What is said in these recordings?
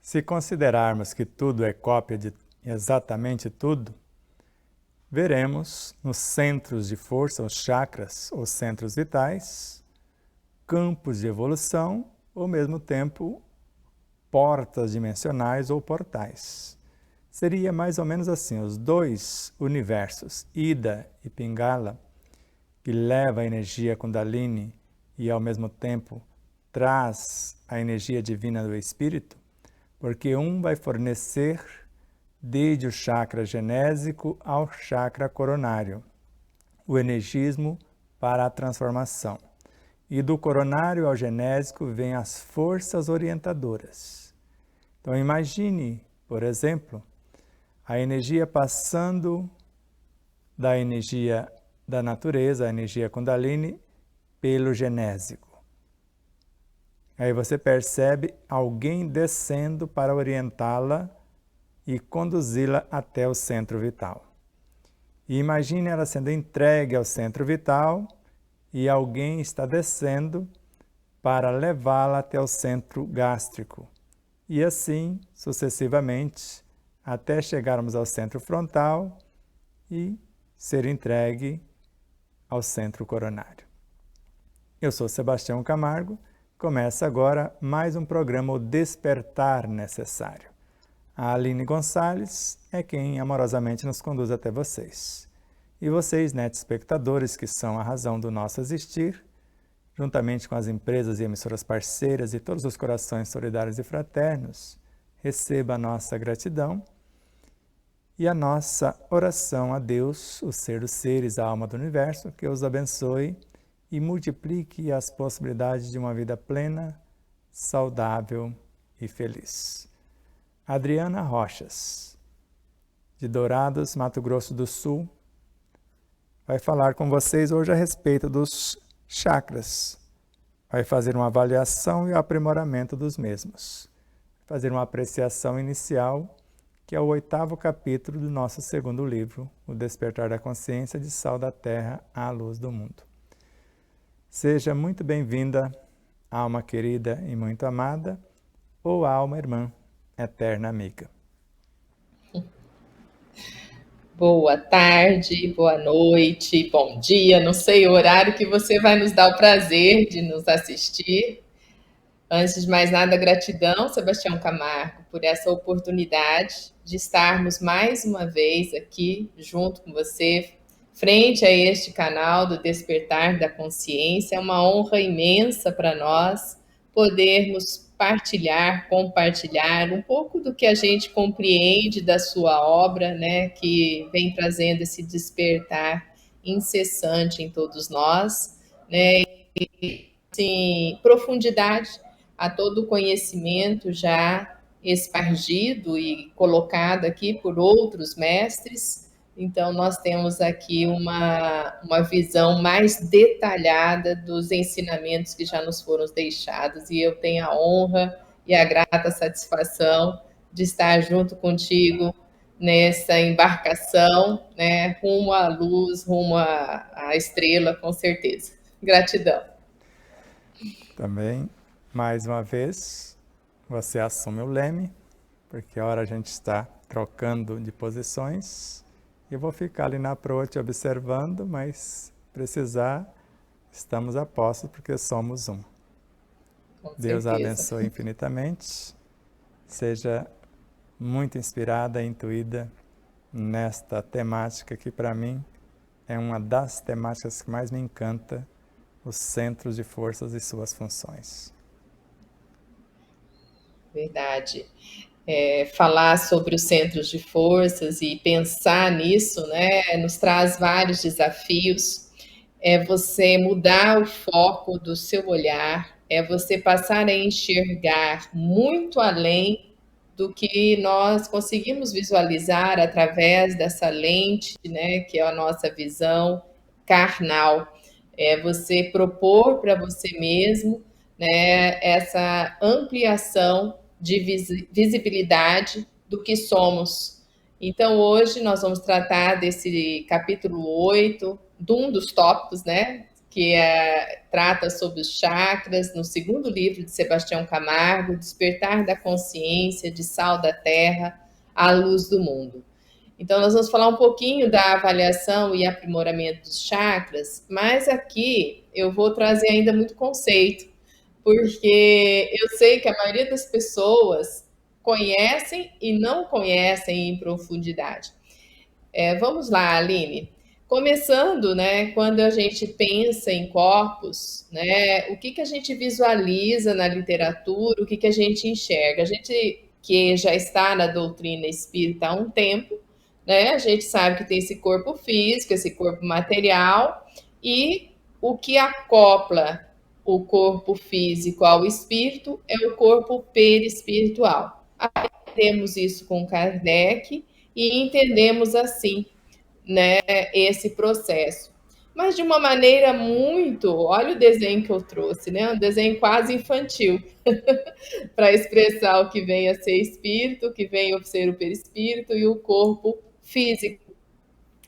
Se considerarmos que tudo é cópia de exatamente tudo, veremos nos centros de força, os chakras, os centros vitais, campos de evolução, ou ao mesmo tempo portas dimensionais ou portais. Seria mais ou menos assim, os dois universos, Ida e Pingala, que leva a energia Kundalini e ao mesmo tempo traz a energia divina do espírito, porque um vai fornecer desde o chakra genésico ao chakra coronário, o energismo para a transformação. E do coronário ao genésico vêm as forças orientadoras. Então imagine, por exemplo, a energia passando da energia da natureza, a energia Kundalini, pelo genésico. Aí você percebe alguém descendo para orientá-la e conduzi-la até o centro vital. E imagine ela sendo entregue ao centro vital e alguém está descendo para levá-la até o centro gástrico. E assim, sucessivamente, até chegarmos ao centro frontal e ser entregue ao centro coronário. Eu sou Sebastião Camargo. Começa agora mais um programa O Despertar Necessário. A Aline Gonçalves é quem amorosamente nos conduz até vocês. E vocês, espectadores, que são a razão do nosso existir, juntamente com as empresas e emissoras parceiras e todos os corações solidários e fraternos, receba a nossa gratidão e a nossa oração a Deus, o ser dos seres, a alma do universo, que os abençoe e multiplique as possibilidades de uma vida plena, saudável e feliz. Adriana Rochas, de Dourados, Mato Grosso do Sul, vai falar com vocês hoje a respeito dos chakras. Vai fazer uma avaliação e aprimoramento dos mesmos. Fazer uma apreciação inicial, que é o 8º capítulo do nosso segundo livro, O Despertar da Consciência, de Sal da Terra à Luz do Mundo. Seja muito bem-vinda, alma querida e muito amada, ou alma irmã, eterna amiga. Boa tarde, boa noite, bom dia, não sei o horário que você vai nos dar o prazer de nos assistir. Antes de mais nada, gratidão, Sebastião Camargo, por essa oportunidade de estarmos mais uma vez aqui junto com você, frente a este canal do Despertar da Consciência. É uma honra imensa para nós podermos compartilhar um pouco do que a gente compreende da sua obra, né, que vem trazendo esse despertar incessante em todos nós, né, e assim, profundidade a todo o conhecimento já espargido e colocado aqui por outros mestres. Então, nós temos aqui uma visão mais detalhada dos ensinamentos que já nos foram deixados, e eu tenho a honra e a grata satisfação de estar junto contigo nessa embarcação, né, rumo à luz, rumo à estrela, com certeza. Gratidão. Também, mais uma vez, você assume o leme, porque a hora a gente está trocando de posições. Eu vou ficar ali na proa te observando, mas precisar, estamos a postos porque somos um. Deus a abençoe infinitamente. Seja muito inspirada e intuída nesta temática que, para mim, é uma das temáticas que mais me encanta, os centros de forças e suas funções. Verdade. Falar sobre os centros de forças e pensar nisso, né, nos traz vários desafios. É você mudar o foco do seu olhar, é você passar a enxergar muito além do que nós conseguimos visualizar através dessa lente, né, que é a nossa visão carnal. É você propor para você mesmo, né, essa ampliação de visibilidade do que somos. Então, hoje nós vamos tratar desse capítulo 8, de um dos tópicos, né? que trata sobre os chakras, no segundo livro de Sebastião Camargo, Despertar da Consciência, de Sal da Terra, à Luz do Mundo. Então, nós vamos falar um pouquinho da avaliação e aprimoramento dos chakras, mas aqui eu vou trazer ainda muito conceito, porque eu sei que a maioria das pessoas conhecem e não conhecem em profundidade. Vamos lá, Aline. Começando, né, quando a gente pensa em corpos, né, o que a gente visualiza na literatura, o que a gente enxerga? A gente que já está na doutrina espírita há um tempo, né, a gente sabe que tem esse corpo físico, esse corpo material, e o que acopla o corpo físico ao espírito é o corpo perispiritual. Temos isso com Kardec e entendemos assim, né, esse processo. Mas de uma maneira muito, olha o desenho que eu trouxe, né? Um desenho quase infantil, para expressar o que vem a ser espírito, o que vem a ser o perispírito e o corpo físico.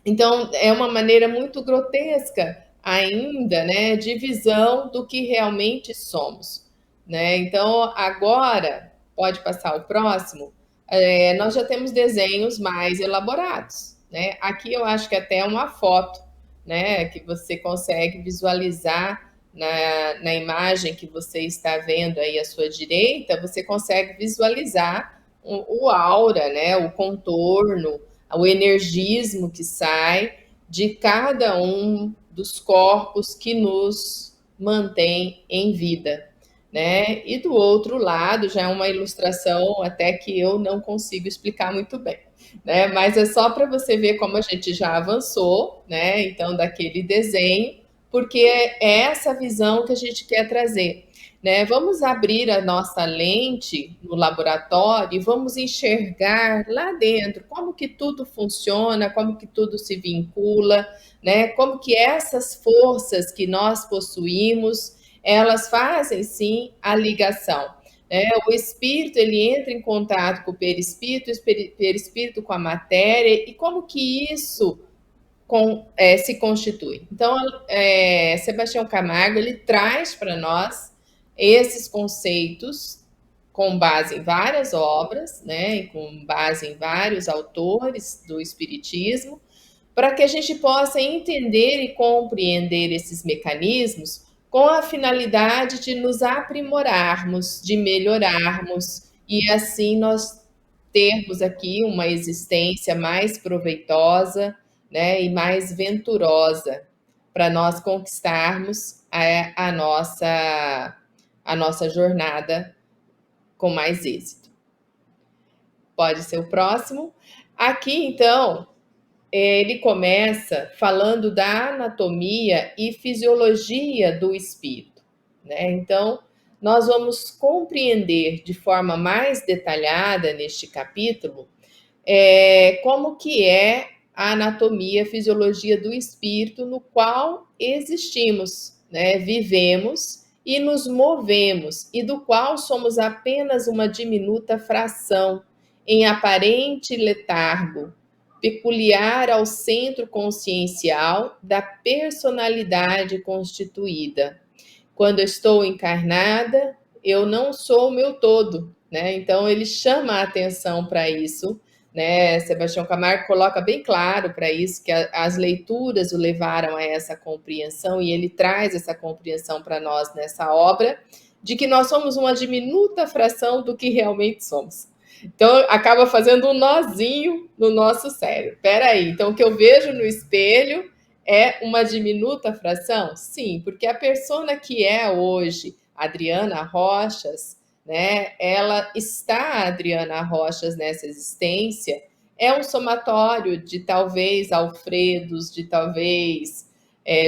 Então, é uma maneira muito grotesca ainda, né, de visão do que realmente somos, né? Então, agora, pode passar o próximo, nós já temos desenhos mais elaborados, né? Aqui eu acho que até uma foto, né, que você consegue visualizar na imagem que você está vendo aí à sua direita, você consegue visualizar o aura, né, o contorno, o energismo que sai de cada um dos corpos que nos mantém em vida, né? E do outro lado já é uma ilustração até que eu não consigo explicar muito bem, né? Mas é só para você ver como a gente já avançou, né? Então daquele desenho, porque é essa visão que a gente quer trazer. Né? Vamos abrir a nossa lente no laboratório e vamos enxergar lá dentro como que tudo funciona, como que tudo se vincula, né? Como que essas forças que nós possuímos, elas fazem sim a ligação. Né? O espírito ele entra em contato com o perispírito, o perispírito com a matéria, e como que isso se constitui. Então, Sebastião Camargo ele traz para nós esses conceitos com base em várias obras, né, com base em vários autores do Espiritismo, para que a gente possa entender e compreender esses mecanismos com a finalidade de nos aprimorarmos, de melhorarmos, e assim nós termos aqui uma existência mais proveitosa, né, e mais venturosa para nós conquistarmos a nossa jornada com mais êxito. Pode ser o próximo. Aqui, então, ele começa falando da anatomia e fisiologia do espírito, né? Então, nós vamos compreender de forma mais detalhada neste capítulo como que é a anatomia, a fisiologia do espírito no qual existimos, né? Vivemos e nos movemos, e do qual somos apenas uma diminuta fração, em aparente letargo, peculiar ao centro consciencial da personalidade constituída. Quando eu estou encarnada, eu não sou o meu todo, né? Então ele chama a atenção para isso, né? Sebastião Camargo coloca bem claro para isso que as leituras o levaram a essa compreensão, e ele traz essa compreensão para nós nessa obra, de que nós somos uma diminuta fração do que realmente somos. Então, acaba fazendo um nozinho no nosso cérebro. Peraí, então o que eu vejo no espelho é uma diminuta fração? Sim, porque a persona que é hoje Adriana Rochas, né, ela está Adriana Rochas nessa existência, é um somatório de talvez Alfredos, de talvez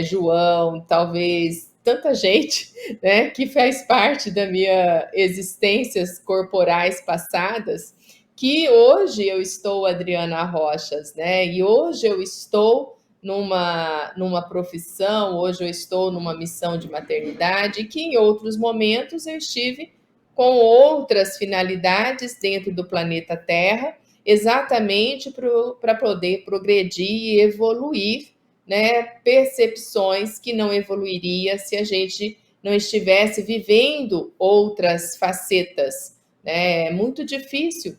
João, talvez tanta gente, né, que faz parte da minha existências corporais passadas, que hoje eu estou Adriana Rochas, né, e hoje eu estou numa profissão, hoje eu estou numa missão de maternidade, que em outros momentos eu estive com outras finalidades dentro do planeta Terra, exatamente para poder progredir e evoluir, né, percepções que não evoluiria se a gente não estivesse vivendo outras facetas, né? É muito difícil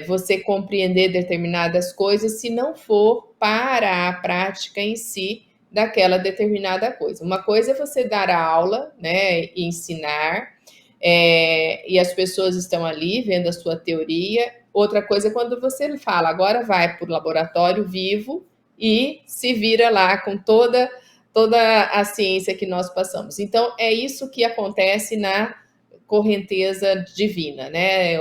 você compreender determinadas coisas se não for para a prática em si daquela determinada coisa. Uma coisa é você dar a aula, né, e ensinar, e as pessoas estão ali vendo a sua teoria. Outra coisa é quando você fala, agora vai para o laboratório vivo e se vira lá com toda a ciência que nós passamos. Então, é isso que acontece na correnteza divina, né?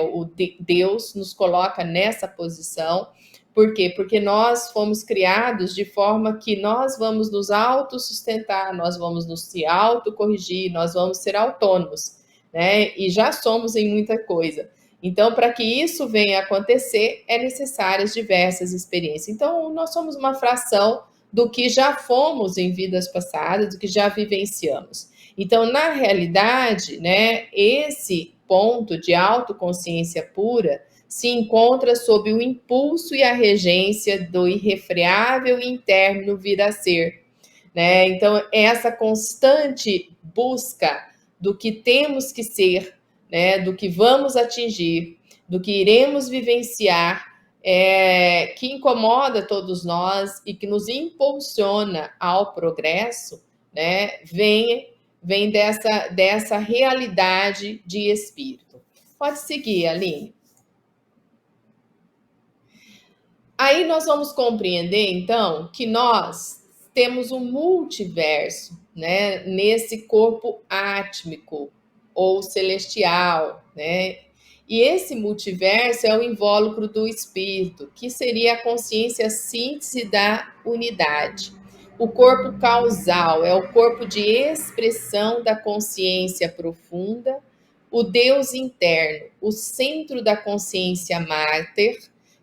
Deus nos coloca nessa posição. Por quê? Porque nós fomos criados de forma que nós vamos nos autossustentar, nós vamos nos se autocorrigir, nós vamos ser autônomos, né? E já somos em muita coisa. Então, para que isso venha a acontecer, é necessárias diversas experiências. Então, nós somos uma fração do que já fomos em vidas passadas, do que já vivenciamos. Então, na realidade, né, esse ponto de autoconsciência pura se encontra sob o impulso e a regência do irrefreável interno vir a ser, né? Então, essa constante busca do que temos que ser, né, do que vamos atingir, do que iremos vivenciar, que incomoda todos nós e que nos impulsiona ao progresso, né, vem dessa realidade de espírito. Pode seguir, Aline. Aí nós vamos compreender, então, que nós temos um multiverso, né, nesse corpo átmico ou celestial, né? E esse multiverso é o invólucro do espírito, que seria a consciência síntese da unidade. O corpo causal é o corpo de expressão da consciência profunda, o Deus interno, o centro da consciência máter,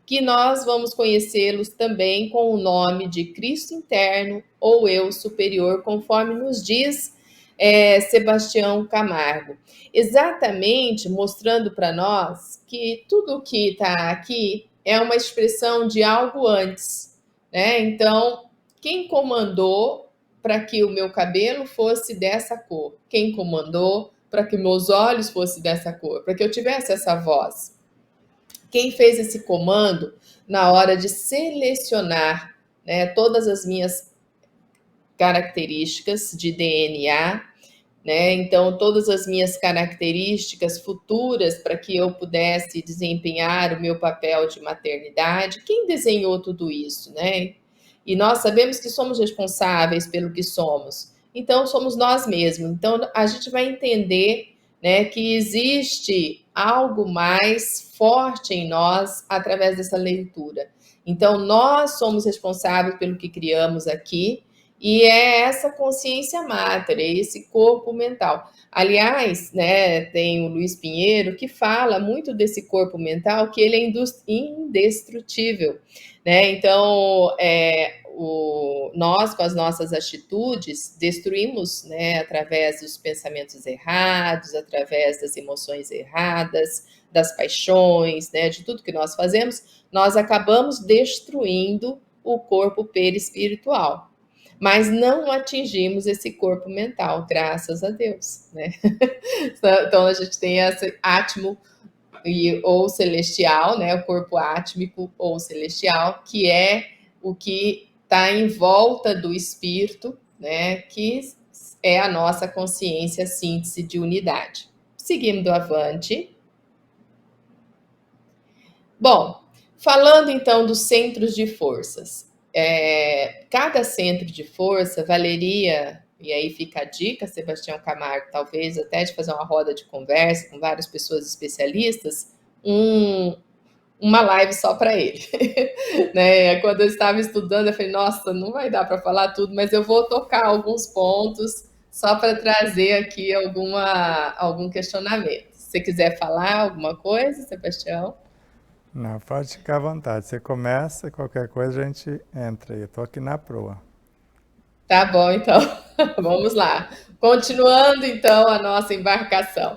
que nós vamos conhecê-los também com o nome de Cristo interno ou eu superior, conforme nos diz Sebastião Camargo. Exatamente mostrando para nós que tudo o que está aqui é uma expressão de algo antes, né? Então, quem comandou para que o meu cabelo fosse dessa cor? Quem comandou para que meus olhos fossem dessa cor? Para que eu tivesse essa voz? Quem fez esse comando na hora de selecionar, né, todas as minhas características de DNA, né? Então, todas as minhas características futuras para que eu pudesse desempenhar o meu papel de maternidade. Quem desenhou tudo isso, né? E nós sabemos que somos responsáveis pelo que somos. Então, somos nós mesmos. Então, a gente vai entender, né, que existe algo mais forte em nós através dessa leitura. Então, nós somos responsáveis pelo que criamos aqui, e é essa consciência máter, é esse corpo mental. Aliás, né, tem o Luiz Pinheiro que fala muito desse corpo mental, que ele é indestrutível, né? Então, nós, com as nossas atitudes, destruímos, né, através dos pensamentos errados, através das emoções erradas, das paixões, né, de tudo que nós fazemos, nós acabamos destruindo o corpo perispiritual. Mas não atingimos esse corpo mental, graças a Deus, né? Então, a gente tem esse átmico ou celestial, né? O corpo átmico ou celestial, que é o que está em volta do espírito, né? Que é a nossa consciência síntese de unidade. Seguindo avante. Bom, falando então dos centros de forças. Cada centro de força valeria, e aí fica a dica, Sebastião Camargo, talvez até de fazer uma roda de conversa com várias pessoas especialistas, uma live só para ele. Né? Quando eu estava estudando, eu falei, nossa, não vai dar para falar tudo, mas eu vou tocar alguns pontos só para trazer aqui algum questionamento. Se você quiser falar alguma coisa, Sebastião? Não, pode ficar à vontade. Você começa, qualquer coisa a gente entra aí. Eu estou aqui na proa. Tá bom, então. Vamos lá. Continuando, então, a nossa embarcação.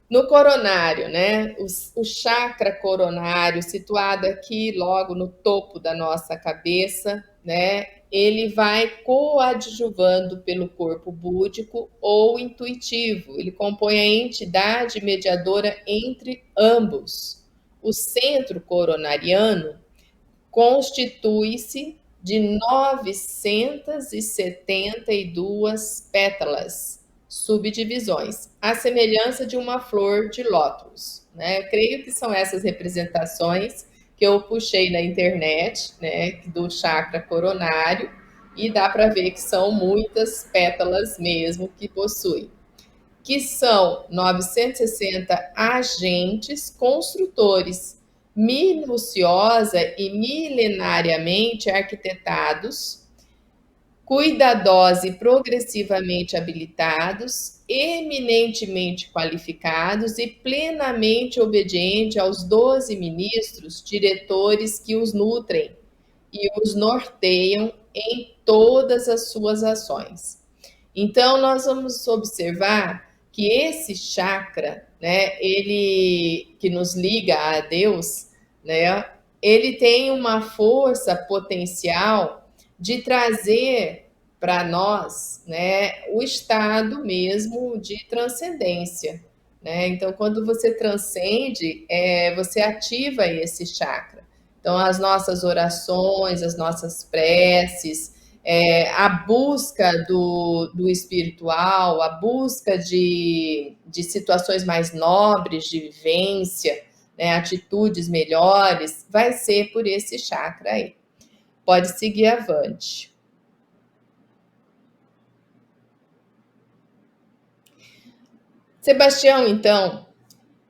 No coronário, né? O chakra coronário, situado aqui logo no topo da nossa cabeça, né? ele vai coadjuvando pelo corpo búdico ou intuitivo. Ele compõe a entidade mediadora entre ambos. O centro coronariano constitui-se de 972 pétalas, subdivisões, à semelhança de uma flor de lótus, né? Eu creio que são essas representações que eu puxei na internet, né, do chakra coronário, e dá para ver que são muitas pétalas mesmo que possui, que são 960 agentes construtores, minuciosa e milenariamente arquitetados, cuidadosa e progressivamente habilitados, eminentemente qualificados e plenamente obediente aos 12 ministros, diretores que os nutrem e os norteiam em todas as suas ações. Então, nós vamos observar que esse chakra, né, ele que nos liga a Deus, né, ele tem uma força potencial de trazer para nós, né, o estado mesmo de transcendência, né? Então, quando você transcende, você ativa esse chakra. Então, as nossas orações, as nossas preces, a busca do espiritual, a busca de situações mais nobres, de vivência, né, atitudes melhores, vai ser por esse chakra aí. Pode seguir avante. Sebastião, então,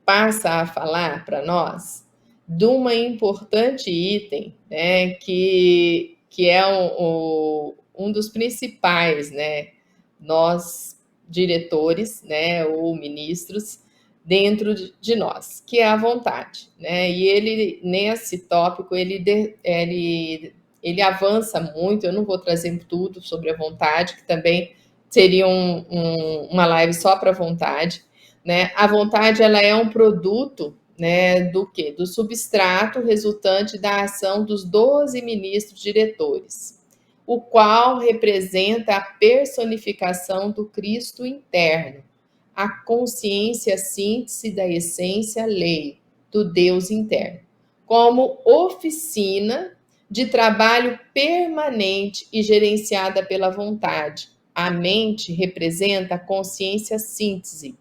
passa a falar para nós de uma importante item, né, que é um dos principais, né, nós diretores, né, ou ministros dentro de nós, que é a vontade, né? E ele nesse tópico ele avança muito. Eu não vou trazer tudo sobre a vontade, que também seria uma live só para vontade, né? A vontade, ela é um produto, né, do quê? Do substrato resultante da ação dos 12 ministros diretores, o qual representa a personificação do Cristo interno, a consciência síntese da essência lei, do Deus interno, como oficina de trabalho permanente e gerenciada pela vontade. A mente representa a consciência síntese,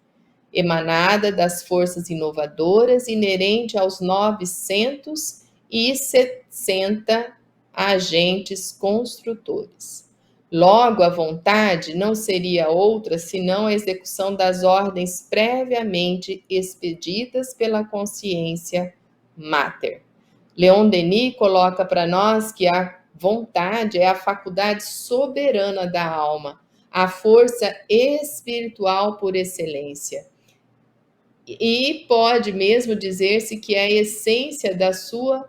emanada das forças inovadoras inerente aos 960 agentes construtores. Logo, a vontade não seria outra senão a execução das ordens previamente expedidas pela consciência máter. Leon Denis coloca para nós que a vontade é a faculdade soberana da alma, a força espiritual por excelência. E pode mesmo dizer-se que é a essência da sua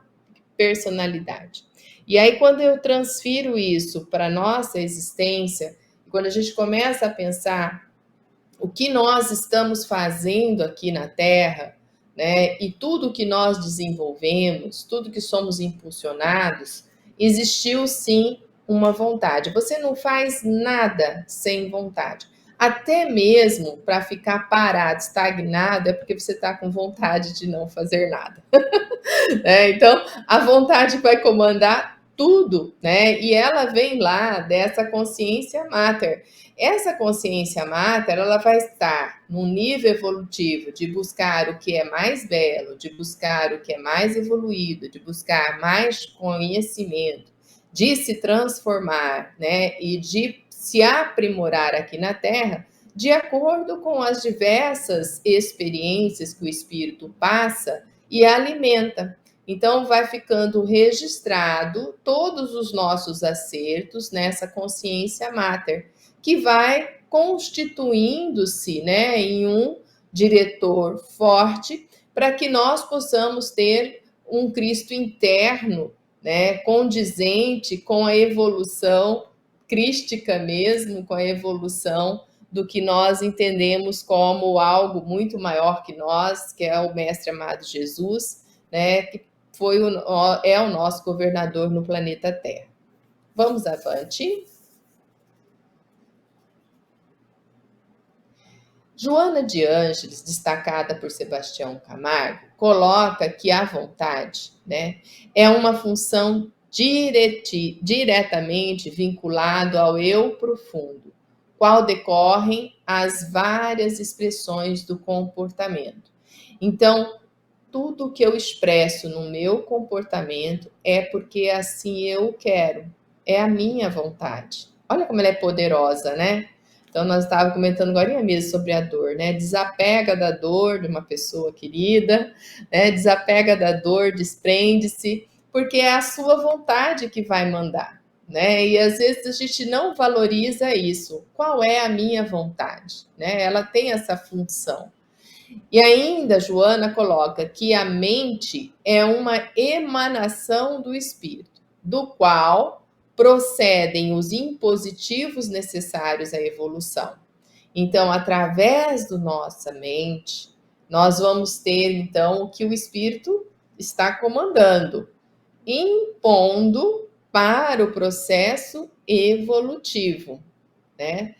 personalidade. E aí, quando eu transfiro isso para a nossa existência, quando a gente começa a pensar o que nós estamos fazendo aqui na Terra, né, e tudo que nós desenvolvemos, tudo que somos impulsionados, existiu sim uma vontade. Você não faz nada sem vontade. Até mesmo para ficar parado, estagnado, é porque você está com vontade de não fazer nada. Então, a vontade vai comandar tudo, né? E ela vem lá dessa consciência máter. Essa consciência máter, ela vai estar num nível evolutivo de buscar o que é mais belo, de buscar o que é mais evoluído, de buscar mais conhecimento, de se transformar, né? E de se aprimorar aqui na Terra, de acordo com as diversas experiências que o espírito passa e alimenta. Então, vai ficando registrado todos os nossos acertos nessa consciência máter, que vai constituindo-se, né, em um diretor forte para que nós possamos ter um Cristo interno, né, condizente com a evolução crística mesmo, com a evolução do que nós entendemos como algo muito maior que nós, que é o Mestre amado Jesus, né, que é o nosso governador no planeta Terra. Vamos avante. Joana de Ângeles, destacada por Sebastião Camargo, coloca que a vontade, né, é uma função diretamente vinculada ao eu profundo, qual decorrem as várias expressões do comportamento. Então, tudo que eu expresso no meu comportamento é porque assim eu quero, é a minha vontade. Olha como ela é poderosa, né? Então, nós estávamos comentando agora mesmo sobre a dor, né? Desapega da dor de uma pessoa querida, né? Desapega da dor, desprende-se, porque é a sua vontade que vai mandar, né? E às vezes a gente não valoriza isso. Qual é a minha vontade, né? Ela tem essa função. E ainda, Joana coloca que a mente é uma emanação do espírito, do qual procedem os impositivos necessários à evolução. Então, através da nossa mente, nós vamos ter, então, o que o espírito está comandando, impondo para o processo evolutivo, né?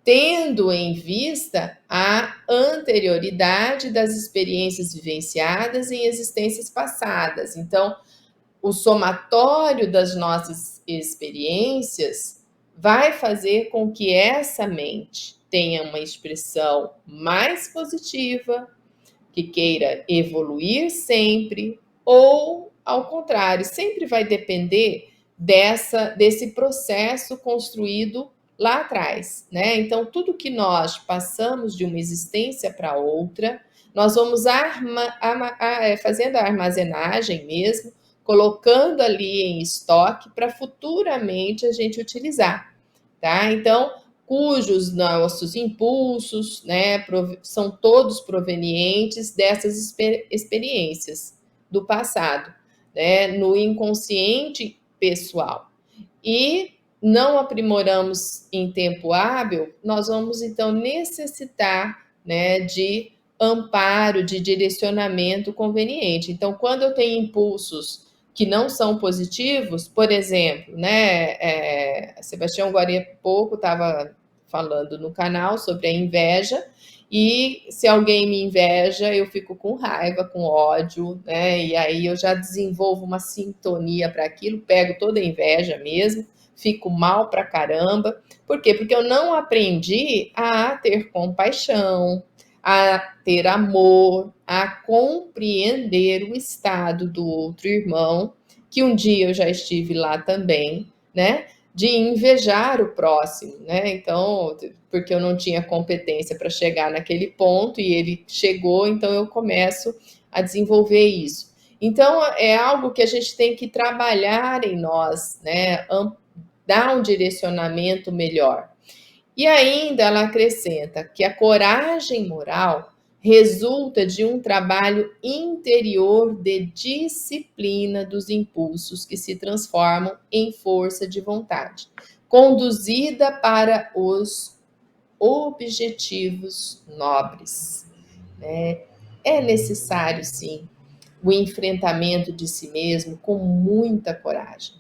Tendo em vista a anterioridade das experiências vivenciadas em existências passadas. Então, o somatório das nossas experiências vai fazer com que essa mente tenha uma expressão mais positiva, que queira evoluir sempre, ou, ao contrário, sempre vai depender desse processo construído lá atrás, né? Então, tudo que nós passamos de uma existência para outra, nós vamos fazendo a armazenagem mesmo, colocando ali em estoque para futuramente a gente utilizar, tá? Então, cujos nossos impulsos, né, são todos provenientes dessas experiências do passado, né, no inconsciente pessoal. E não aprimoramos em tempo hábil, nós vamos então necessitar, né, de amparo, de direcionamento conveniente. Então, quando eu tenho impulsos que não são positivos, por exemplo, né, Sebastião agora há pouco estava falando no canal sobre a inveja, e se alguém me inveja, eu fico com raiva, com ódio, né, e aí eu já desenvolvo uma sintonia para aquilo, pego toda a inveja mesmo, fico mal pra caramba. Por quê? Porque eu não aprendi a ter compaixão, a ter amor, a compreender o estado do outro irmão, que um dia eu já estive lá também, né? De invejar o próximo, né? Então, porque eu não tinha competência para chegar naquele ponto e ele chegou, então eu começo a desenvolver isso. Então, é algo que a gente tem que trabalhar em nós, né? Dar um direcionamento melhor. E ainda ela acrescenta que a coragem moral resulta de um trabalho interior de disciplina dos impulsos que se transformam em força de vontade, conduzida para os objetivos nobres. É necessário, sim, o enfrentamento de si mesmo com muita coragem.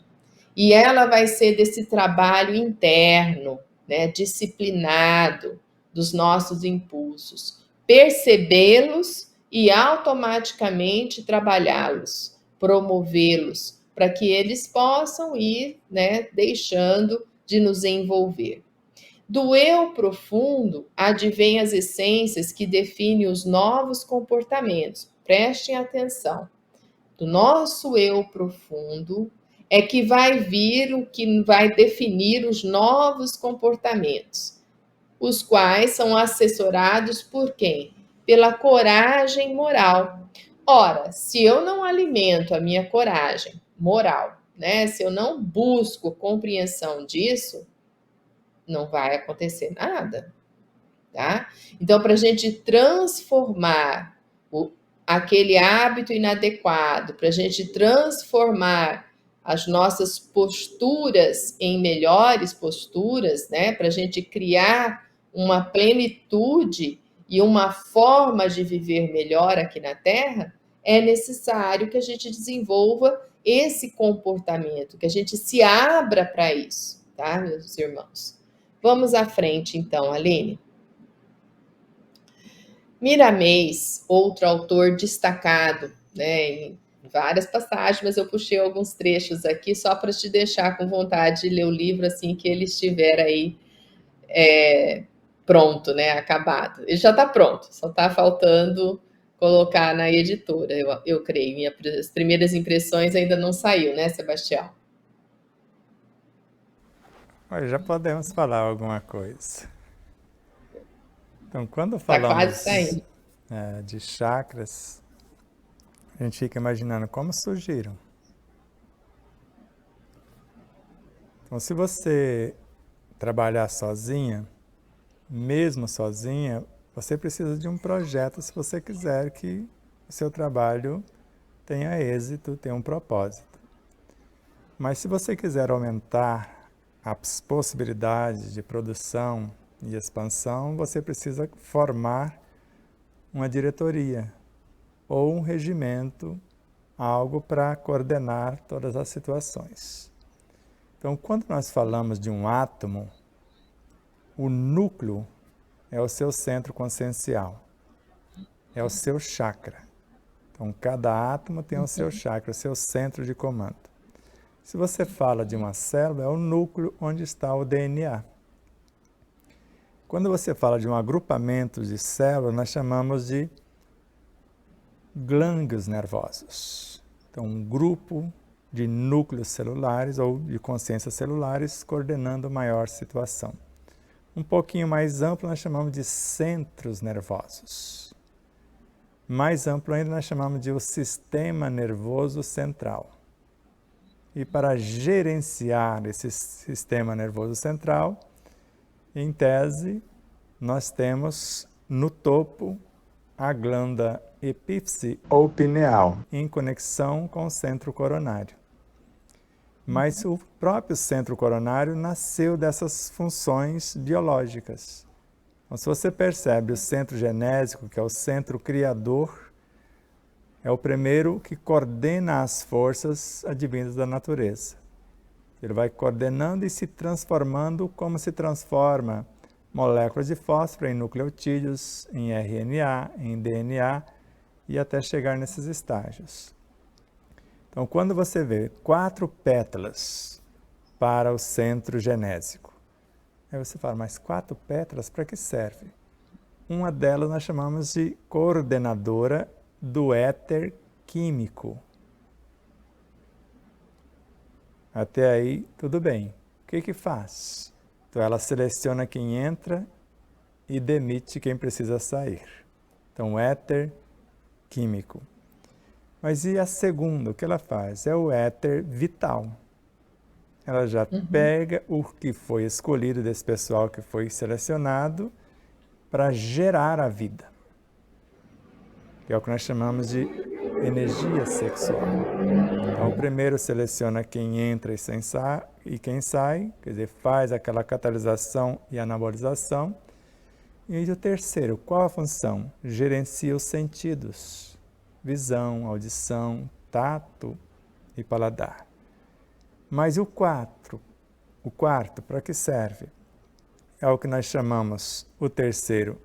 E ela vai ser desse trabalho interno, né, disciplinado dos nossos impulsos, percebê-los e automaticamente trabalhá-los, promovê-los, para que eles possam ir, né, deixando de nos envolver. Do eu profundo advêm as essências que definem os novos comportamentos. Prestem atenção. Do nosso eu profundo é que vai vir o que vai definir os novos comportamentos, os quais são assessorados por quem? Pela coragem moral. Ora, se eu não alimento a minha coragem moral, né? Se eu não busco compreensão disso, não vai acontecer nada, tá? Então, para a gente transformar aquele hábito inadequado, para a gente transformar as nossas posturas em melhores posturas, né? Para a gente criar uma plenitude e uma forma de viver melhor aqui na Terra, é necessário que a gente desenvolva esse comportamento, que a gente se abra para isso, tá, meus irmãos? Vamos à frente, então, Aline. Miramês, outro autor destacado, né, em várias passagens, mas eu puxei alguns trechos aqui só para te deixar com vontade de ler o livro assim que ele estiver aí pronto, né, acabado. Ele já está pronto, só está faltando colocar na editora, eu creio. As primeiras impressões ainda não saiu, né, Sebastião? Mas já podemos falar alguma coisa. Então, quando Está quase falamos saindo. de chakras, a gente fica imaginando como surgiram. Então, se você trabalhar sozinha, mesmo sozinha, você precisa de um projeto se você quiser que o seu trabalho tenha êxito, tenha um propósito. Mas se você quiser aumentar as possibilidades de produção e expansão, você precisa formar uma diretoria ou um regimento, algo para coordenar todas as situações. Então, quando nós falamos de um átomo, o núcleo é o seu centro consciencial, é o seu chakra. Então, cada átomo tem o seu chakra, o seu centro de comando. Se você fala de uma célula, é o núcleo onde está o DNA. Quando você fala de um agrupamento de células, nós chamamos de glândulos nervosos. Então, um grupo de núcleos celulares ou de consciências celulares coordenando maior situação. Um pouquinho mais amplo, nós chamamos de centros nervosos. Mais amplo ainda, nós chamamos de o sistema nervoso central. E para gerenciar esse sistema nervoso central, em tese, nós temos no topo a glândula epífise ou pineal, em conexão com o centro coronário. Mas o próprio centro coronário nasceu dessas funções biológicas. Então, se você percebe o centro genésico, que é o centro criador, é o primeiro que coordena as forças advindas da natureza. Ele vai coordenando e se transformando como se transforma moléculas de fósforo em nucleotídeos, em RNA, em DNA e até chegar nesses estágios. Então, quando você vê 4 pétalas para o centro genésico, aí você fala, mas 4 pétalas para que serve? Uma delas nós chamamos de coordenadora do éter químico. Até aí, tudo bem. O que faz? Então, ela seleciona quem entra e demite quem precisa sair. Então, éter químico. Mas e a segunda, o que ela faz? É o éter vital. Ela já pega o que foi escolhido desse pessoal que foi selecionado para gerar a vida. Que é o que nós chamamos de energia sexual. Então, o primeiro seleciona quem entra e quem sai, quer dizer, faz aquela catalisação e anabolização. E o terceiro, qual a função? Gerencia os sentidos, visão, audição, tato e paladar. Mas o quarto, para que serve? É o que nós chamamos, o terceiro,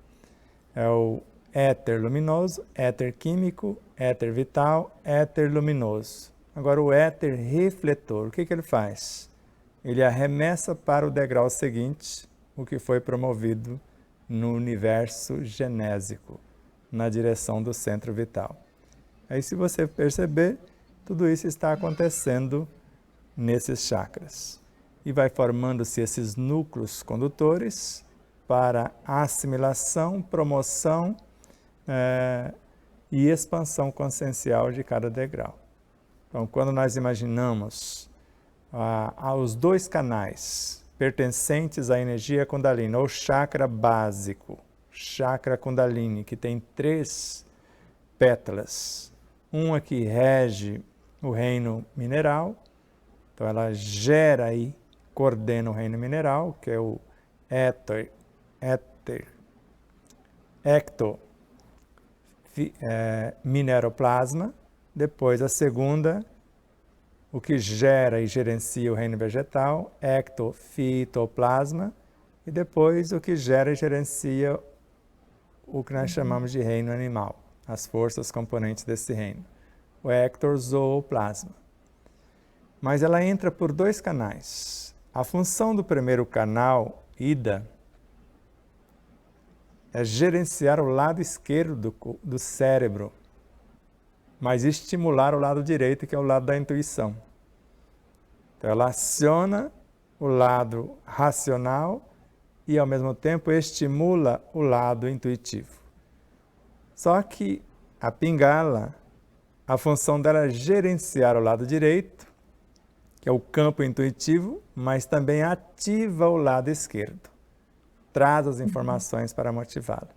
é o éter luminoso, éter químico, éter vital, éter luminoso. Agora, o éter refletor, o que ele faz? Ele arremessa para o degrau seguinte o que foi promovido no universo genésico, na direção do centro vital. Aí, se você perceber, tudo isso está acontecendo nesses chakras. E vai formando-se esses núcleos condutores para assimilação, promoção e expansão consciencial de cada degrau. Então, quando nós imaginamos os 2 canais pertencentes à energia Kundalini, ou chakra básico, chakra Kundalini, que tem 3 pétalas, uma que rege o reino mineral, então ela gera e coordena o reino mineral, que é o mineroplasma. Depois a segunda o que gera e gerencia o reino vegetal, ectofitoplasma, e depois o que gera e gerencia o que nós chamamos de reino animal, as forças componentes desse reino, o ectozooplasma. Mas ela entra por 2 canais. A função do primeiro canal, Ida, é gerenciar o lado esquerdo do cérebro, mas estimular o lado direito, que é o lado da intuição. Então, ela aciona o lado racional e, ao mesmo tempo, estimula o lado intuitivo. Só que a Pingala, a função dela é gerenciar o lado direito, que é o campo intuitivo, mas também ativa o lado esquerdo. Traz as informações para motivá-lo.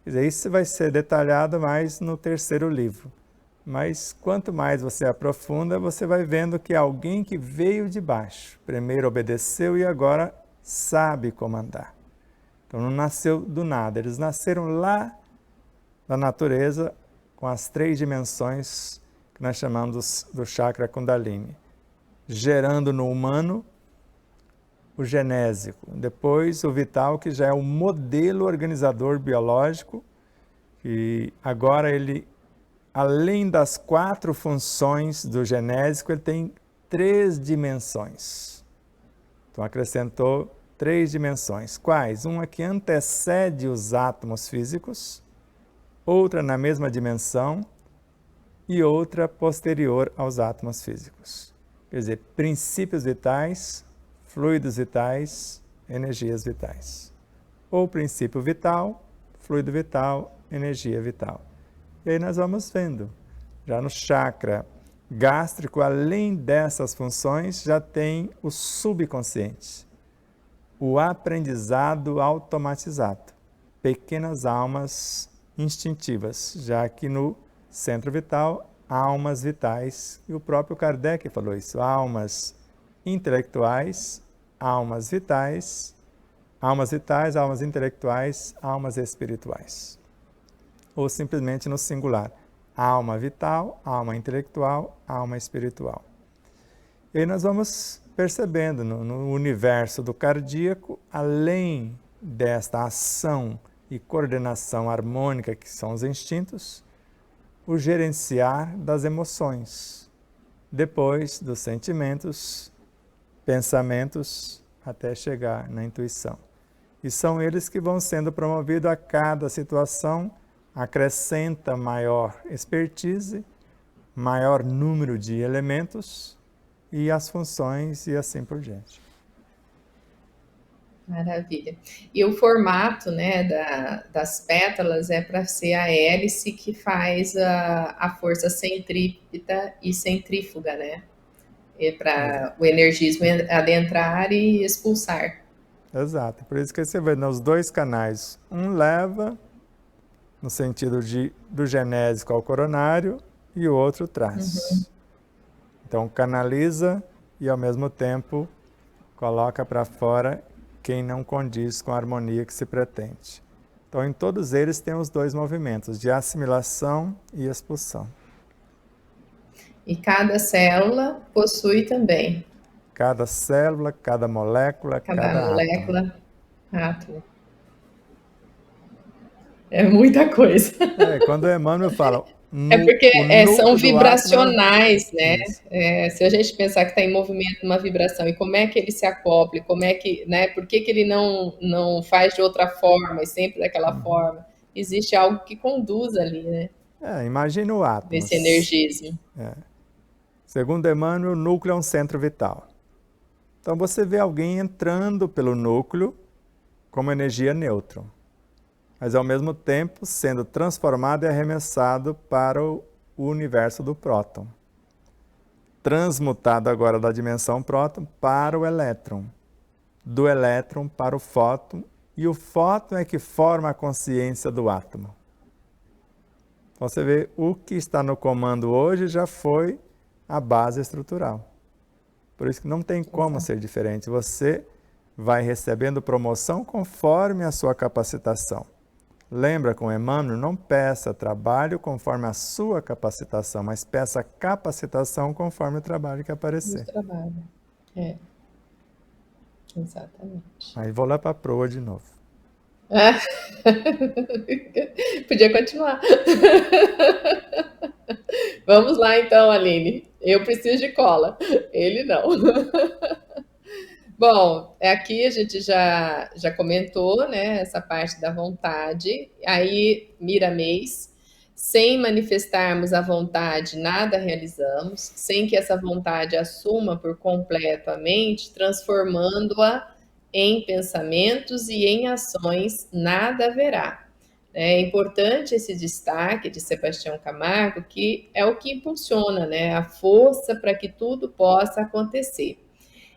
Quer dizer, isso vai ser detalhado mais no 3º livro. Mas quanto mais você aprofunda, você vai vendo que é alguém que veio de baixo. Primeiro obedeceu e agora sabe comandar. Então não nasceu do nada, eles nasceram lá da natureza com as 3 dimensões que nós chamamos do chakra Kundalini, gerando no humano o genésico, depois o vital, que já é o modelo organizador biológico, e agora ele, além das 4 funções do genésico, ele tem 3 dimensões. Então acrescentou 3 dimensões. Quais? Uma que antecede os átomos físicos, outra na mesma dimensão e outra posterior aos átomos físicos. Quer dizer, princípios vitais, fluidos vitais, energias vitais. Ou princípio vital, fluido vital, energia vital. E aí nós vamos vendo, já no chakra gástrico, além dessas funções, já tem o subconsciente, o aprendizado automatizado, pequenas almas instintivas, já que no centro vital, almas vitais, e o próprio Kardec falou isso, almas intelectuais, almas vitais, almas intelectuais, almas espirituais. Ou simplesmente no singular, alma vital, alma intelectual, alma espiritual. E aí nós vamos percebendo no universo do cardíaco, além desta ação e coordenação harmônica que são os instintos, o gerenciar das emoções, depois dos sentimentos, pensamentos, até chegar na intuição. E são eles que vão sendo promovidos a cada situação, acrescenta maior expertise, maior número de elementos e as funções e assim por diante. Maravilha. E o formato, né, das pétalas é para ser a hélice que faz a força centrípeta e centrífuga, né? É para o energismo adentrar e expulsar. Exato. Por isso que você vê nos 2 canais, um leva no sentido do genésico ao coronário e o outro traz. Então canaliza e ao mesmo tempo coloca para fora quem não condiz com a harmonia que se pretende. Então em todos eles tem os 2 movimentos, de assimilação e expulsão. E cada célula possui também. Cada célula, cada molécula, cada molécula, átomo. É muita coisa. Quando o Emmanuel fala... É porque são vibracionais, né? Se a gente pensar que está em movimento, uma vibração, e como é que ele se acopla, como é que, né? Por que ele não faz de outra forma e sempre daquela forma? Existe algo que conduz ali, né? Imagina o átomo. Desse energismo. Segundo Emmanuel, o núcleo é um centro vital. Então você vê alguém entrando pelo núcleo como energia nêutron, mas ao mesmo tempo sendo transformado e arremessado para o universo do próton. Transmutado agora da dimensão próton para o elétron, do elétron para o fóton, e o fóton é que forma a consciência do átomo. Então você vê, o que está no comando hoje já foi a base estrutural. Por isso que não tem como ser diferente. Você vai recebendo promoção conforme a sua capacitação. Lembra com Emmanuel, não peça trabalho conforme a sua capacitação, mas peça capacitação conforme o trabalho que aparecer. No trabalho. Exatamente. Aí vou lá para a proa de novo. Podia continuar. Vamos lá então, Aline. Eu preciso de cola. Ele não. Bom, aqui a gente já comentou, né, essa parte da vontade. Aí, Miramês, sem manifestarmos a vontade, nada realizamos, sem que essa vontade assuma por completo a mente, transformando-a em pensamentos e em ações, nada haverá. É importante esse destaque de Sebastião Camargo, que é o que impulsiona, né, a força para que tudo possa acontecer.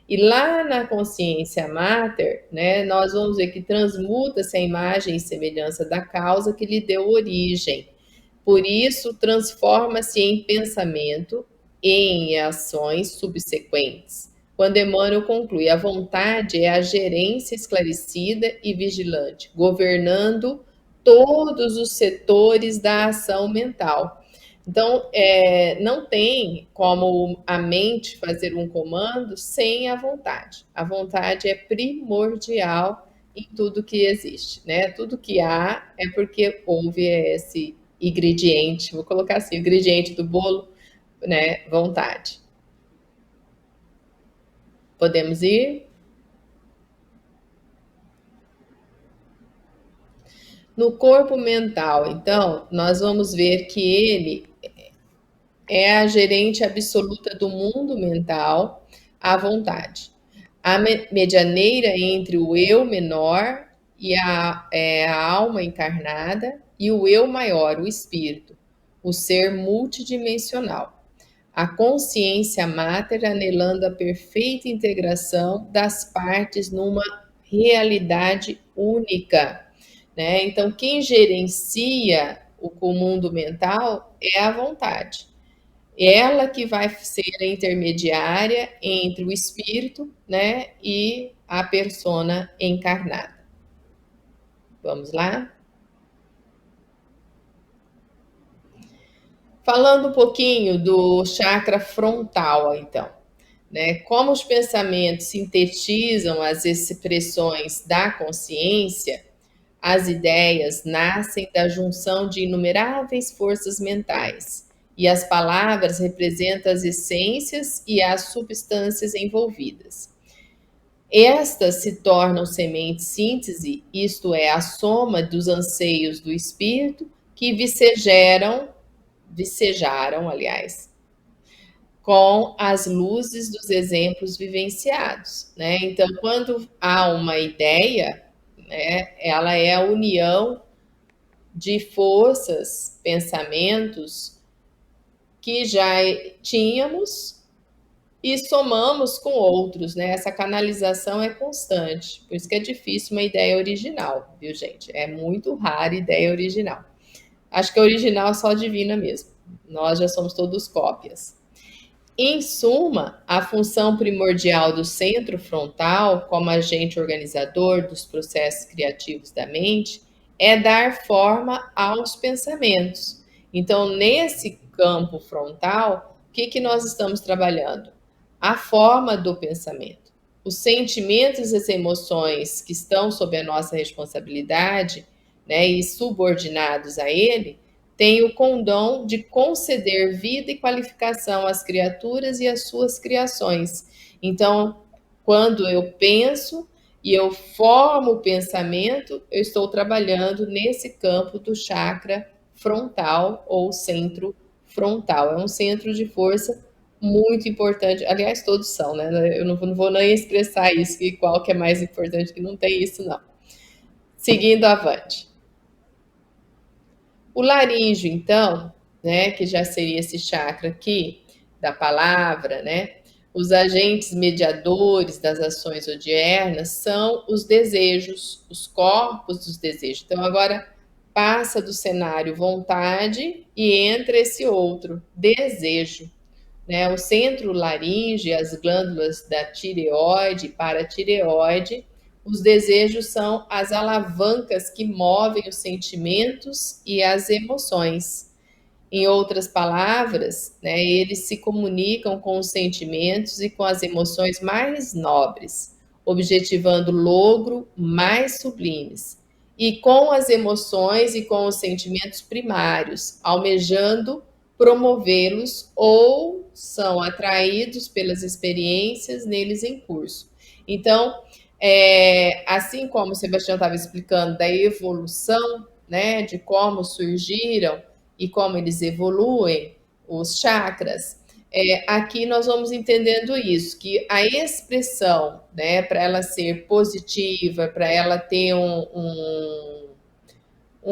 E lá na consciência mater, né, nós vamos ver que transmuta-se a imagem e semelhança da causa que lhe deu origem. Por isso, transforma-se em pensamento e em ações subsequentes. Quando Emmanuel conclui, a vontade é a gerência esclarecida e vigilante, governando todos os setores da ação mental. Então, não tem como a mente fazer um comando sem a vontade. A vontade é primordial em tudo que existe, né? Tudo que há é porque houve esse ingrediente, vou colocar assim, o ingrediente do bolo, né? Vontade. Podemos ir? No corpo mental, então, nós vamos ver que ele é a gerente absoluta do mundo mental, à vontade. A medianeira entre o eu menor e a alma encarnada e o eu maior, o espírito, o ser multidimensional. A consciência máter anelando a perfeita integração das partes numa realidade única, né? Então, quem gerencia o mundo mental é a vontade. Ela que vai ser a intermediária entre o espírito, né, e a persona encarnada. Vamos lá? Falando um pouquinho do chakra frontal, então, né? Como os pensamentos sintetizam as expressões da consciência, as ideias nascem da junção de inumeráveis forças mentais, e as palavras representam as essências e as substâncias envolvidas. Estas se tornam semente síntese, isto é, a soma dos anseios do espírito que vicejaram, aliás, com as luzes dos exemplos vivenciados, né? Então, quando há uma ideia, né, ela é a união de forças, pensamentos que já tínhamos e somamos com outros, né? Essa canalização é constante, por isso que é difícil uma ideia original, viu, gente? É muito rara ideia original. Acho que a original é só divina mesmo. Nós já somos todos cópias. Em suma, a função primordial do centro frontal, como agente organizador dos processos criativos da mente, é dar forma aos pensamentos. Então, nesse campo frontal, o que nós estamos trabalhando? A forma do pensamento. Os sentimentos e as emoções que estão sob a nossa responsabilidade, né, e subordinados a ele, tem o condom de conceder vida e qualificação às criaturas e às suas criações. Então, quando eu penso e eu formo o pensamento, eu estou trabalhando nesse campo do chakra frontal ou centro frontal. É um centro de força muito importante. Aliás, todos são, né? Eu não vou nem expressar isso, que qual que é mais importante, que não tem isso, não. Seguindo avante. O laríngeo, então, né, que já seria esse chakra aqui, da palavra, né? Os agentes mediadores das ações odiernas são os desejos, os corpos dos desejos. Então, agora passa do cenário vontade e entra esse outro, desejo. Né? O centro laríngeo, as glândulas da tireoide e paratireoide, os desejos são as alavancas que movem os sentimentos e as emoções. Em outras palavras, né, eles se comunicam com os sentimentos e com as emoções mais nobres, objetivando logro mais sublimes, e com as emoções e com os sentimentos primários, almejando promovê-los ou são atraídos pelas experiências neles em curso. Então, assim como o Sebastião estava explicando da evolução, né, de como surgiram e como eles evoluem, os chakras, aqui nós vamos entendendo isso, que a expressão, né, para ela ser positiva, para ela ter um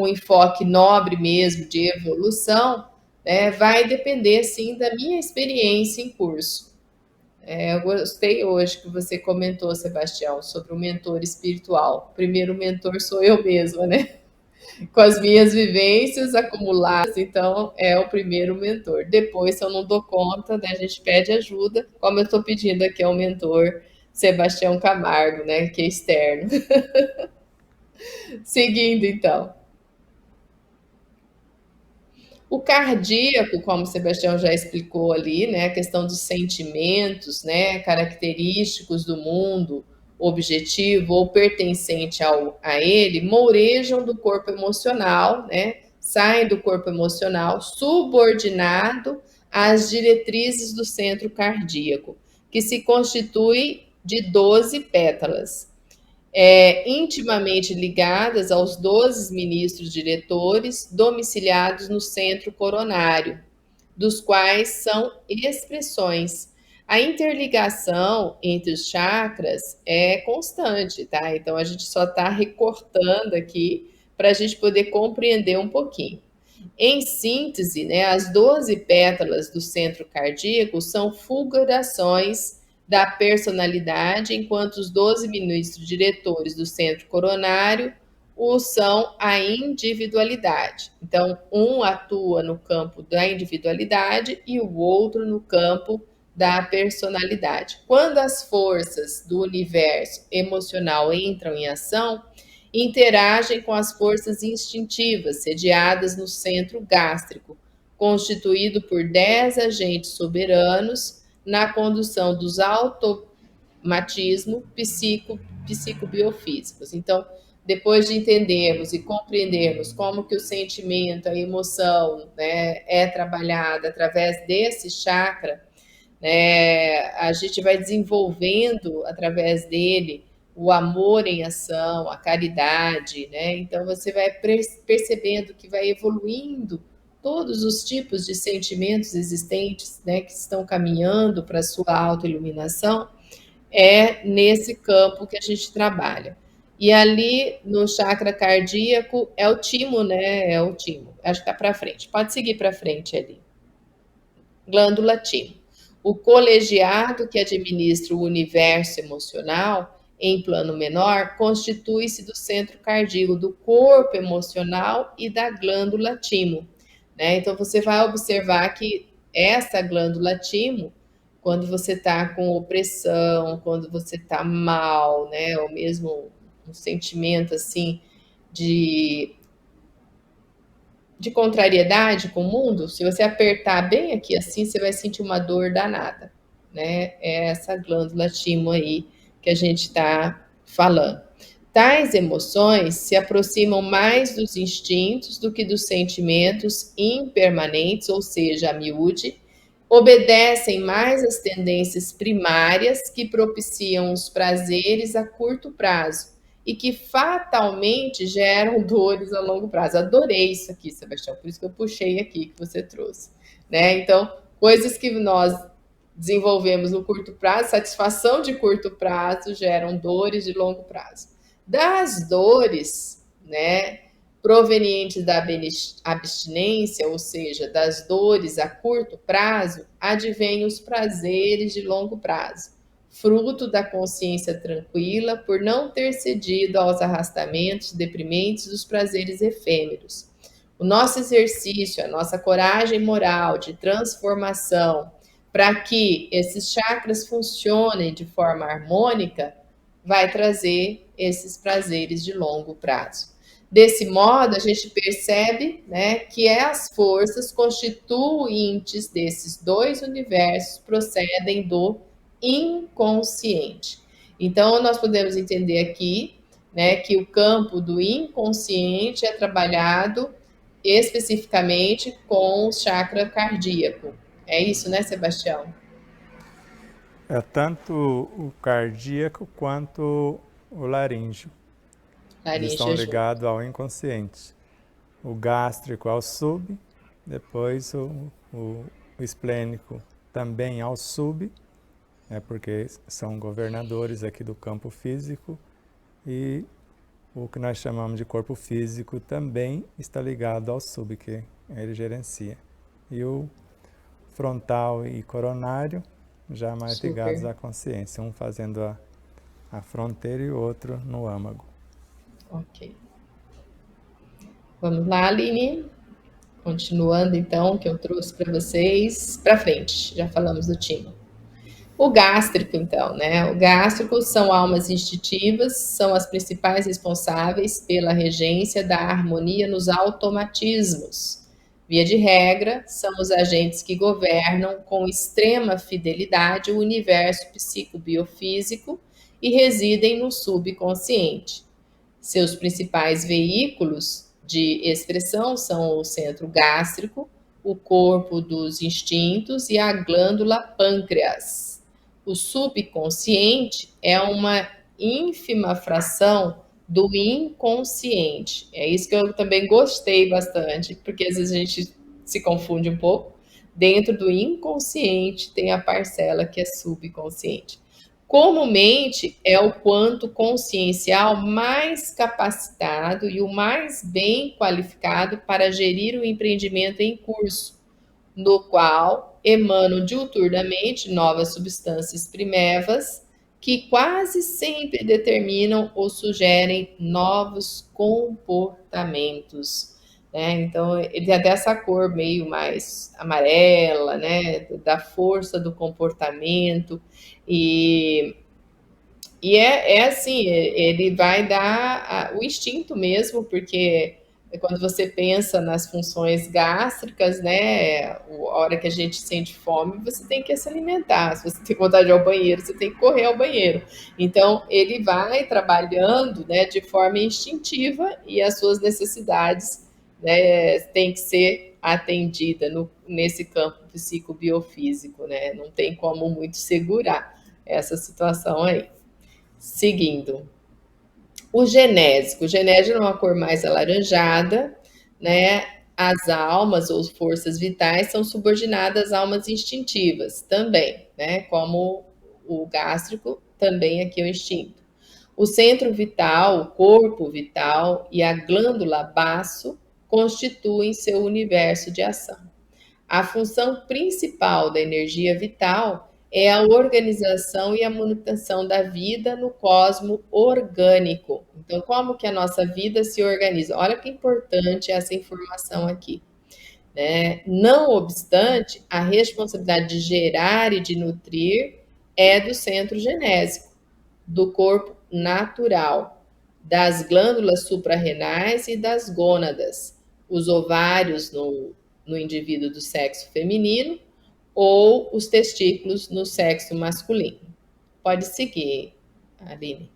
enfoque nobre mesmo de evolução, né, vai depender, sim, da minha experiência em curso. Eu gostei hoje que você comentou, Sebastião, sobre o mentor espiritual. O primeiro mentor sou eu mesma, né? Com as minhas vivências acumuladas, então é o primeiro mentor. Depois, se eu não dou conta, né, a gente pede ajuda, como eu estou pedindo aqui ao mentor Sebastião Camargo, né, que é externo. Seguindo, então. O cardíaco, como o Sebastião já explicou ali, né, a questão dos sentimentos, né, característicos do mundo objetivo ou pertencente a ele, mourejam do corpo emocional, né, saem do corpo emocional subordinado às diretrizes do centro cardíaco, que se constitui de 12 pétalas, intimamente ligadas aos 12 ministros diretores domiciliados no centro coronário, dos quais são expressões. A interligação entre os chakras é constante, tá? Então a gente só está recortando aqui para a gente poder compreender um pouquinho. Em síntese, né, as 12 pétalas do centro cardíaco são fulgurações da personalidade, enquanto os 12 ministros diretores do centro coronário são a individualidade. Então, um atua no campo da individualidade e o outro no campo da personalidade. Quando as forças do universo emocional entram em ação, interagem com as forças instintivas sediadas no centro gástrico, constituído por 10 agentes soberanos na condução dos automatismos psicobiofísicos. Então, depois de entendermos e compreendermos como que o sentimento, a emoção, né, é trabalhada através desse chakra, a gente vai desenvolvendo através dele o amor em ação, a caridade, né? Então você vai percebendo que vai evoluindo todos os tipos de sentimentos existentes, né, que estão caminhando para a sua autoiluminação, nesse campo que a gente trabalha. E ali no chakra cardíaco é o timo, né? É o timo. Acho que está para frente. Pode seguir para frente ali. Glândula timo. O colegiado que administra o universo emocional em plano menor constitui-se do centro cardíaco, do corpo emocional e da glândula timo, né? Então você vai observar que essa glândula timo, quando você está com opressão, quando você está mal, né? Ou mesmo um sentimento assim de contrariedade com o mundo, se você apertar bem aqui assim, você vai sentir uma dor danada, né? É essa glândula timo aí que a gente está falando. Tais emoções se aproximam mais dos instintos do que dos sentimentos impermanentes, ou seja, a miúde, obedecem mais às tendências primárias que propiciam os prazeres a curto prazo e que fatalmente geram dores a longo prazo. Adorei isso aqui, Sebastião, por isso que eu puxei aqui que você trouxe, né? Então, coisas que nós desenvolvemos no curto prazo, satisfação de curto prazo, geram dores de longo prazo. Das dores, né, provenientes da abstinência, ou seja, das dores a curto prazo, advêm os prazeres de longo prazo, fruto da consciência tranquila por não ter cedido aos arrastamentos deprimentes dos prazeres efêmeros. O nosso exercício, a nossa coragem moral de transformação, para que esses chakras funcionem de forma harmônica, vai trazer esses prazeres de longo prazo. Desse modo, a gente percebe, né, que as forças constituintes desses dois universos procedem do inconsciente. Então, nós podemos entender aqui, né, que o campo do inconsciente é trabalhado especificamente com o chakra cardíaco. É isso, né, Sebastião? É tanto o cardíaco quanto o laríngeo. Eles estão Laríngea junto. ligados ao inconsciente. O gástrico ao sub, depois o esplênico também ao sub, porque são governadores aqui do campo físico, e o que nós chamamos de corpo físico também está ligado ao sub, que ele gerencia. E o frontal e coronário já mais ligados à consciência, um fazendo a fronteira e o outro no âmago. Ok. Vamos lá, Aline. Continuando, então, que eu trouxe para vocês. Para frente, já falamos do timo. O gástrico, então, né? O gástrico são almas instintivas, são as principais responsáveis pela regência da harmonia nos automatismos. Via de regra, são os agentes que governam com extrema fidelidade o universo psicobiofísico e residem no subconsciente. Seus principais veículos de expressão são o centro gástrico, o corpo dos instintos e a glândula pâncreas. O subconsciente é uma ínfima fração do inconsciente. É isso que eu também gostei bastante, porque às vezes a gente se confunde um pouco. Dentro do inconsciente tem a parcela que é subconsciente. Comumente é o quanto consciencial mais capacitado e o mais bem qualificado para gerir o empreendimento em curso, no qual emanam diuturnamente novas substâncias primevas que quase sempre determinam ou sugerem novos comportamentos. Né? Então, ele tem até essa cor meio mais amarela, né? Da força do comportamento. E é assim, ele vai dar o instinto mesmo, porque quando você pensa nas funções gástricas, né, a hora que a gente sente fome, você tem que se alimentar. Se você tem vontade de ir ao banheiro, você tem que correr ao banheiro. Então, ele vai trabalhando, né, de forma instintiva e as suas necessidades, né, têm que ser atendida nesse campo psicobiofísico, né? Não tem como muito segurar essa situação aí. Seguindo, o genésico. O genésico é uma cor mais alaranjada, né? As almas ou forças vitais são subordinadas às almas instintivas também, né? Como o gástrico, também aqui é o instinto. O centro vital, o corpo vital e a glândula baço constituem seu universo de ação. A função principal da energia vital é a organização e a manutenção da vida no cosmo orgânico. Então, como que a nossa vida se organiza? Olha que importante essa informação aqui. Né? Não obstante, a responsabilidade de gerar e de nutrir é do centro genésico, do corpo natural, das glândulas suprarrenais e das gônadas, os ovários no indivíduo do sexo feminino ou os testículos no sexo masculino. Pode seguir, Aline.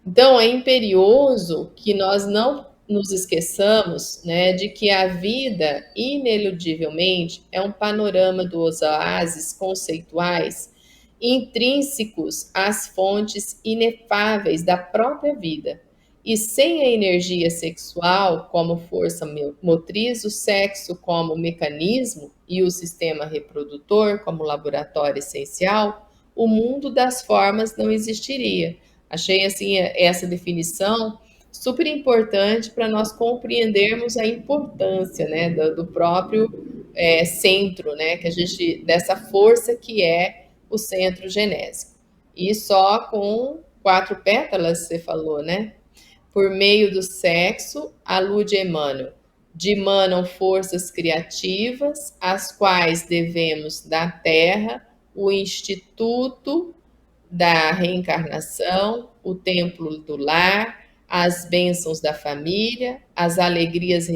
Então, é imperioso que nós não nos esqueçamos, né, de que a vida, ineludivelmente, é um panorama dos oásis conceituais intrínsecos às fontes inefáveis da própria vida. E sem a energia sexual como força motriz, o sexo como mecanismo e o sistema reprodutor como laboratório essencial, o mundo das formas não existiria. Achei assim essa definição super importante para nós compreendermos a importância, né, do próprio centro, né, que a gente dessa força que é o centro genésico. E só com 4 pétalas, você falou, né? Por meio do sexo, alude Emmanuel, dimanam forças criativas, as quais devemos da terra o instituto da reencarnação, o templo do lar, as bênçãos da família, as alegrias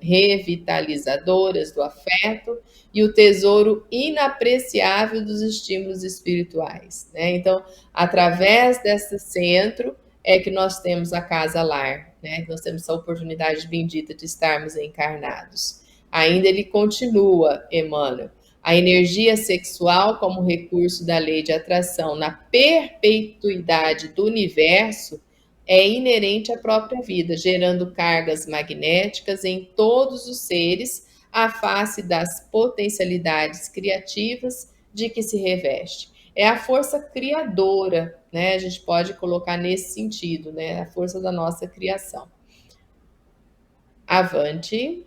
revitalizadoras do afeto e o tesouro inapreciável dos estímulos espirituais, né? Então, através desse centro é que nós temos a casa lar, né? Nós temos essa oportunidade bendita de estarmos encarnados. Ainda ele continua, Emmanuel, a energia sexual como recurso da lei de atração na perpetuidade do universo é inerente à própria vida, gerando cargas magnéticas em todos os seres à face das potencialidades criativas de que se reveste. É a força criadora, né? A gente pode colocar nesse sentido, né? A força da nossa criação. Avante.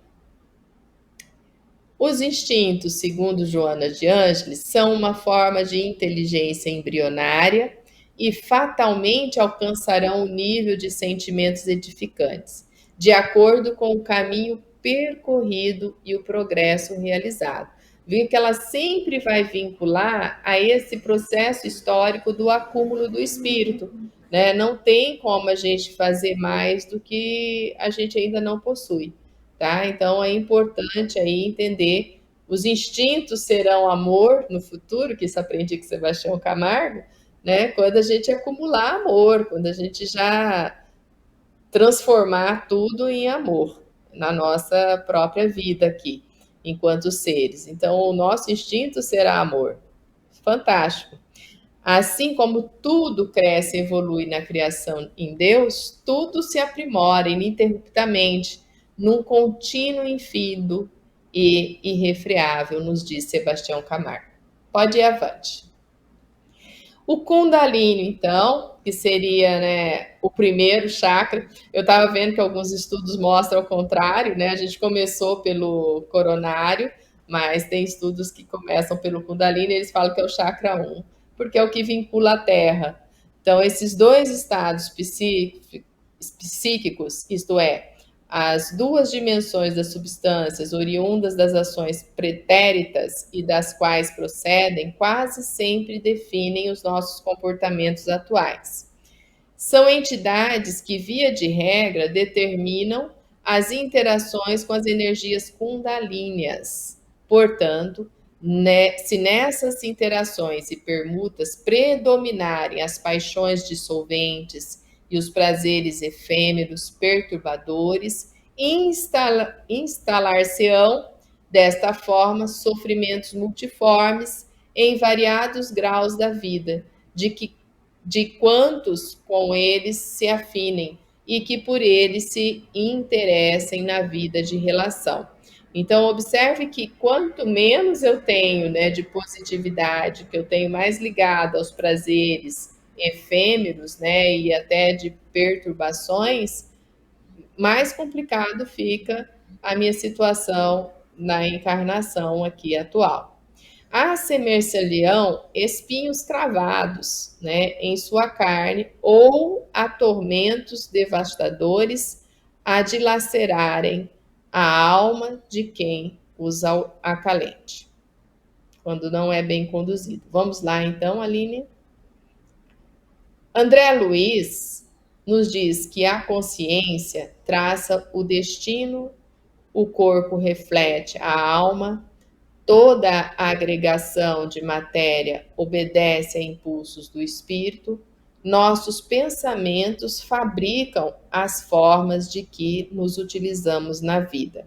Os instintos, segundo Joana de Ângeles, são uma forma de inteligência embrionária e fatalmente alcançarão o nível de sentimentos edificantes, de acordo com o caminho percorrido e o progresso realizado. Viu que ela sempre vai vincular a esse processo histórico do acúmulo do espírito, né? Não tem como a gente fazer mais do que a gente ainda não possui. Tá? Então é importante aí entender os instintos serão amor no futuro, que isso aprendi com Sebastião Camargo, né? Quando a gente acumular amor, quando a gente já transformar tudo em amor na nossa própria vida aqui, enquanto seres. Então o nosso instinto será amor. Fantástico. Assim como tudo cresce e evolui na criação em Deus, tudo se aprimora ininterruptamente, num contínuo infindo e irrefreável, nos diz Sebastião Camargo. Pode ir avante. O Kundalini, então, que seria, né, o primeiro chakra, eu estava vendo que alguns estudos mostram o contrário, né? A gente começou pelo coronário, mas tem estudos que começam pelo Kundalini, eles falam que é o chakra 1, porque é o que vincula a Terra. Então, esses dois estados psíquicos, isto é, as duas dimensões das substâncias oriundas das ações pretéritas e das quais procedem, quase sempre definem os nossos comportamentos atuais. São entidades que, via de regra, determinam as interações com as energias kundalíneas. Portanto, se nessas interações e permutas predominarem as paixões dissolventes e os prazeres efêmeros perturbadores, instalar-se-ão, desta forma, sofrimentos multiformes em variados graus da vida, de quantos com eles se afinem e que por eles se interessem na vida de relação. Então, observe que quanto menos eu tenho, né, de positividade, que eu tenho mais ligado aos prazeres efêmeros, né, e até de perturbações, mais complicado fica a minha situação na encarnação aqui atual. Assemelhar-se-ão espinhos cravados, né, em sua carne, ou a tormentos devastadores a dilacerarem a alma de quem os acalente, quando não é bem conduzido. Vamos lá então, Aline? André Luiz nos diz que a consciência traça o destino, o corpo reflete a alma, toda a agregação de matéria obedece a impulsos do espírito, nossos pensamentos fabricam as formas de que nos utilizamos na vida.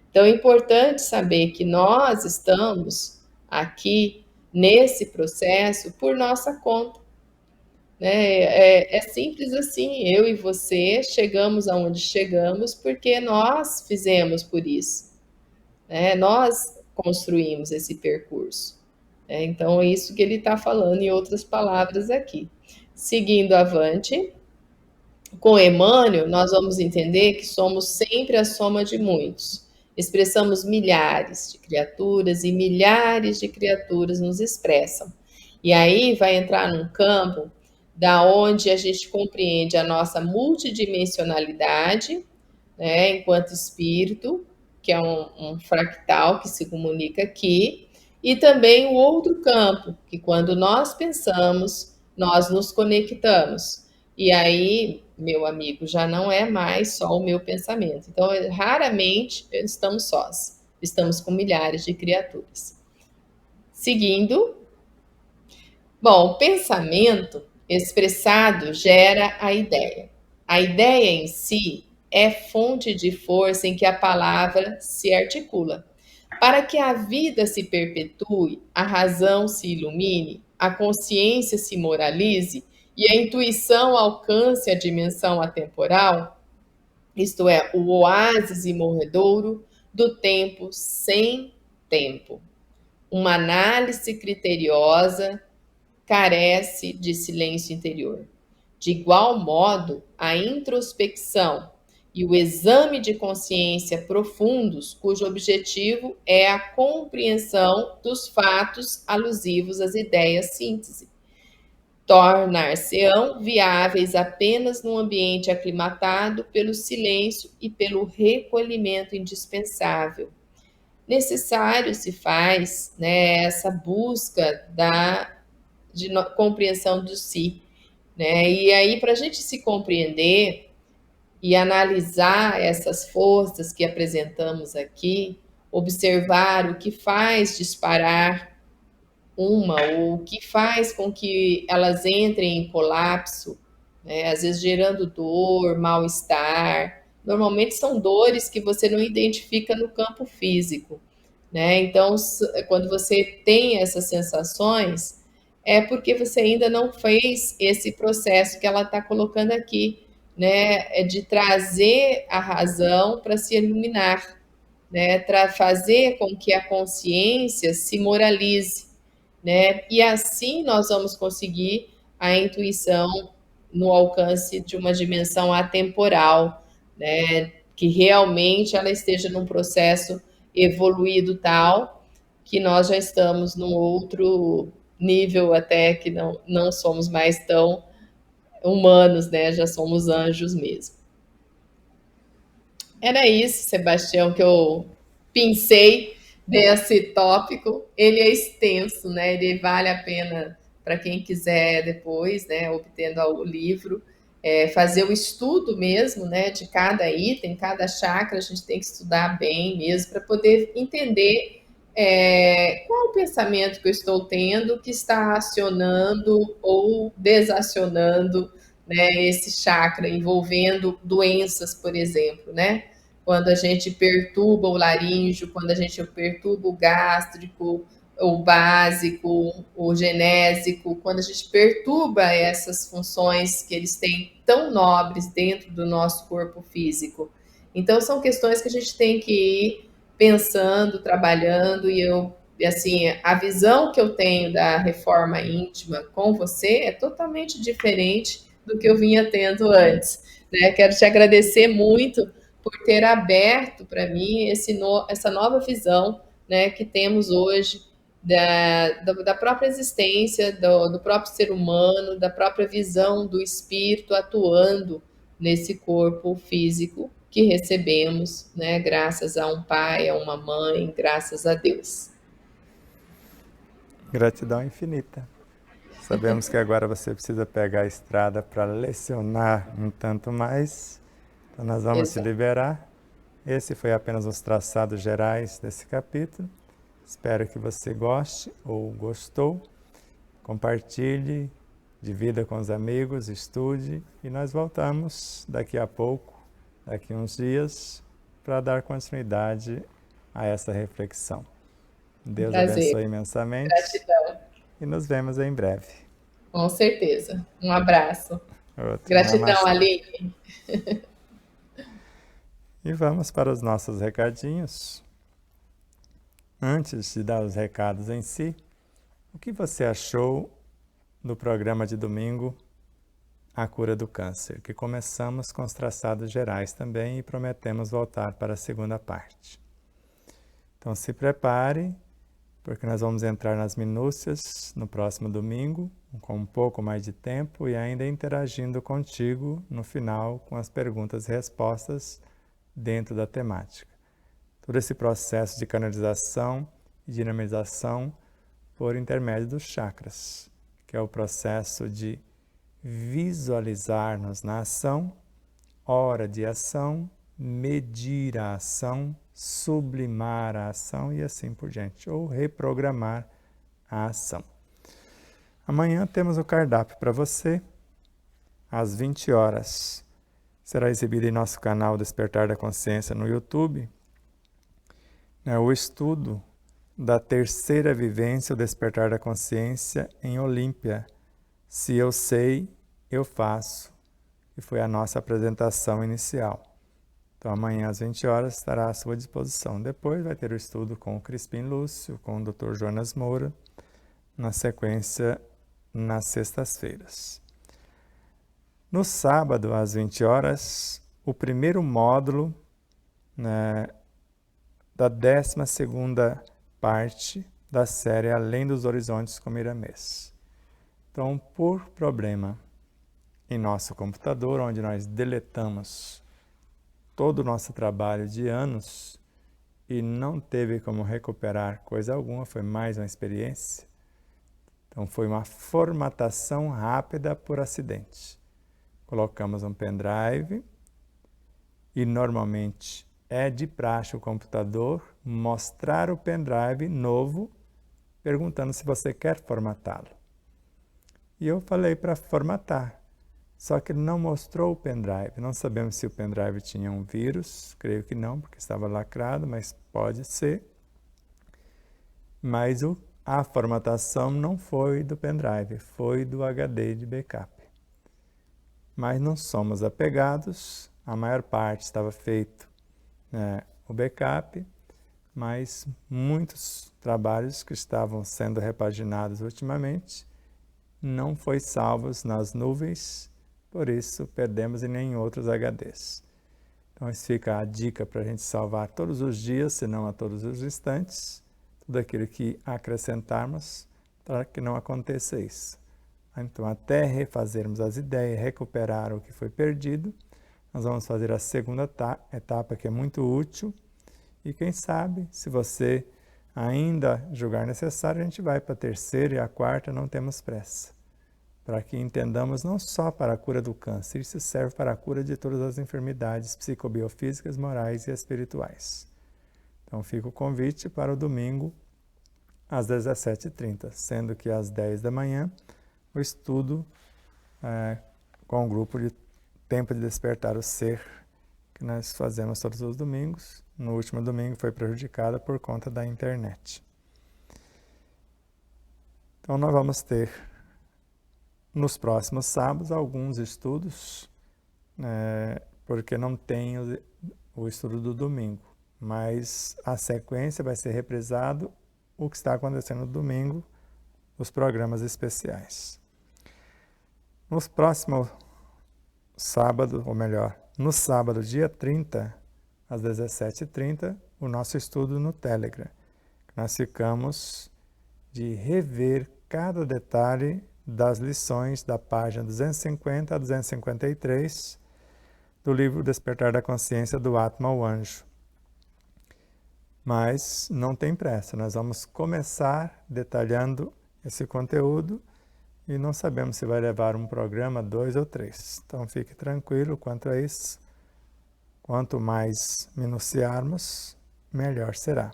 Então é importante saber que nós estamos aqui nesse processo por nossa conta. É simples assim, eu e você chegamos aonde chegamos porque nós fizemos por isso, né? Nós construímos esse percurso. Então, é isso que ele está falando em outras palavras aqui. Seguindo avante, com Emmanuel, nós vamos entender que somos sempre a soma de muitos. Expressamos milhares de criaturas e milhares de criaturas nos expressam. E aí vai entrar num campo da onde a gente compreende a nossa multidimensionalidade, né, enquanto espírito, que é um fractal que se comunica aqui, e também o outro campo, que quando nós pensamos, nós nos conectamos. E aí, meu amigo, já não é mais só o meu pensamento. Então, raramente estamos sós, estamos com milhares de criaturas. Seguindo, bom, o pensamento expressado gera a ideia. A ideia em si é fonte de força em que a palavra se articula. Para que a vida se perpetue, a razão se ilumine, a consciência se moralize e a intuição alcance a dimensão atemporal, isto é, o oásis imorredouro do tempo sem tempo. Uma análise criteriosa carece de silêncio interior. De igual modo, a introspecção e o exame de consciência profundos, cujo objetivo é a compreensão dos fatos alusivos às ideias síntese, tornar-se-ão viáveis apenas num ambiente aclimatado pelo silêncio e pelo recolhimento indispensável. Necessário se faz, né, essa busca de compreensão do si, né? E aí, para a gente se compreender e analisar essas forças que apresentamos aqui, observar o que faz disparar uma, ou o que faz com que elas entrem em colapso, né? Às vezes gerando dor, mal-estar. Normalmente são dores que você não identifica no campo físico, né? Então, quando você tem essas sensações, é porque você ainda não fez esse processo que ela está colocando aqui, né? É de trazer a razão para se iluminar, né? Para fazer com que a consciência se moralize, né? E assim nós vamos conseguir a intuição no alcance de uma dimensão atemporal, né? Que realmente ela esteja num processo evoluído tal que nós já estamos num outro nível até que não somos mais tão humanos, né? Já somos anjos mesmo. Era isso, Sebastião, que eu pensei desse tópico. Ele é extenso, né? Ele vale a pena para quem quiser depois, né, obtendo o livro, fazer o estudo mesmo, né, de cada item, cada chakra, a gente tem que estudar bem mesmo para poder entender qual o pensamento que eu estou tendo que está acionando ou desacionando, né, esse chakra, envolvendo doenças, por exemplo, né? Quando a gente perturba o laríngeo, quando a gente perturba o gástrico, o básico, o genésico, quando a gente perturba essas funções que eles têm tão nobres dentro do nosso corpo físico. Então, são questões que a gente tem que ir pensando, trabalhando, e assim, a visão que eu tenho da reforma íntima com você é totalmente diferente do que eu vinha tendo antes, né? Quero te agradecer muito por ter aberto para mim essa nova visão, né, que temos hoje da própria existência, do próprio ser humano, da própria visão do espírito atuando nesse corpo físico que recebemos, né, graças a um pai, a uma mãe, graças a Deus. Gratidão infinita. Sabemos que agora você precisa pegar a estrada para lecionar um tanto mais. Então nós vamos te liberar. Esse foi apenas os traçados gerais desse capítulo. Espero que você goste ou gostou. Compartilhe, divida com os amigos, estude e nós voltamos daqui a pouco, daqui a uns dias, para dar continuidade a essa reflexão. Deus abençoe imensamente. Gratidão. E nos vemos em breve. Com certeza. Um abraço. Outro. Gratidão, Aline. E vamos para os nossos recadinhos. Antes de dar os recados em si, o que você achou do programa de domingo A Cura do Câncer, que começamos com os traçados gerais também e prometemos voltar para a segunda parte. Então se prepare, porque nós vamos entrar nas minúcias no próximo domingo, com um pouco mais de tempo e ainda interagindo contigo no final com as perguntas e respostas dentro da temática. Todo esse processo de canalização e dinamização por intermédio dos chakras, que é o processo de visualizar-nos na ação, hora de ação, medir a ação, sublimar a ação e assim por diante, ou reprogramar a ação. Amanhã temos o cardápio para você, às 20 horas. Será exibido em nosso canal Despertar da Consciência no YouTube, o estudo da terceira vivência, o Despertar da Consciência em Olímpia. Se eu sei, eu faço. E foi a nossa apresentação inicial. Então amanhã às 20 horas estará à sua disposição. Depois vai ter o estudo com o Crispim Lúcio, com o Dr. Jonas Moura, na sequência nas sextas-feiras. No sábado, às 20 horas, o primeiro módulo da 12ª parte da série Além dos Horizontes com Miramês. Então, por problema em nosso computador, onde nós deletamos todo o nosso trabalho de anos e não teve como recuperar coisa alguma, foi mais uma experiência. Então, foi uma formatação rápida por acidente. Colocamos um pendrive e normalmente é de praxe o computador mostrar o pendrive novo, perguntando se você quer formatá-lo. E eu falei para formatar, só que ele não mostrou o pendrive. Não sabemos se o pendrive tinha um vírus, creio que não, porque estava lacrado, mas pode ser. Mas a formatação não foi do pendrive, foi do HD de backup. Mas não somos apegados, a maior parte estava feito o backup, mas muitos trabalhos que estavam sendo repaginados ultimamente não foi salvos nas nuvens, por isso perdemos em nenhum outros HDs. Então isso fica a dica para a gente salvar todos os dias, se não a todos os instantes, tudo aquilo que acrescentarmos para que não aconteça isso. Então, até refazermos as ideias, recuperar o que foi perdido, nós vamos fazer a segunda etapa, que é muito útil. E quem sabe, se você ainda julgar necessário, a gente vai para a terceira e a quarta, não temos pressa. Para que entendamos não só para a cura do câncer, isso serve para a cura de todas as enfermidades psicobiofísicas, morais e espirituais. Então, fica o convite para o domingo, às 17h30, sendo que às 10 da manhã, o estudo com o grupo de Tempo de Despertar o Ser, que nós fazemos todos os domingos. No último domingo foi prejudicada por conta da internet. Então nós vamos ter, nos próximos sábados, alguns estudos, porque não tem o estudo do domingo, mas a sequência vai ser reprisado o que está acontecendo no domingo, os programas especiais. No próximo sábado, ou melhor, no sábado, dia 30, às 17h30, o nosso estudo no Telegram. Nós ficamos de rever cada detalhe das lições da página 250 a 253 do livro Despertar da Consciência do Atma, o Anjo. Mas não tem pressa, nós vamos começar detalhando esse conteúdo e não sabemos se vai levar um programa, 2 ou 3. Então fique tranquilo quanto a isso. Quanto mais minuciarmos, melhor será.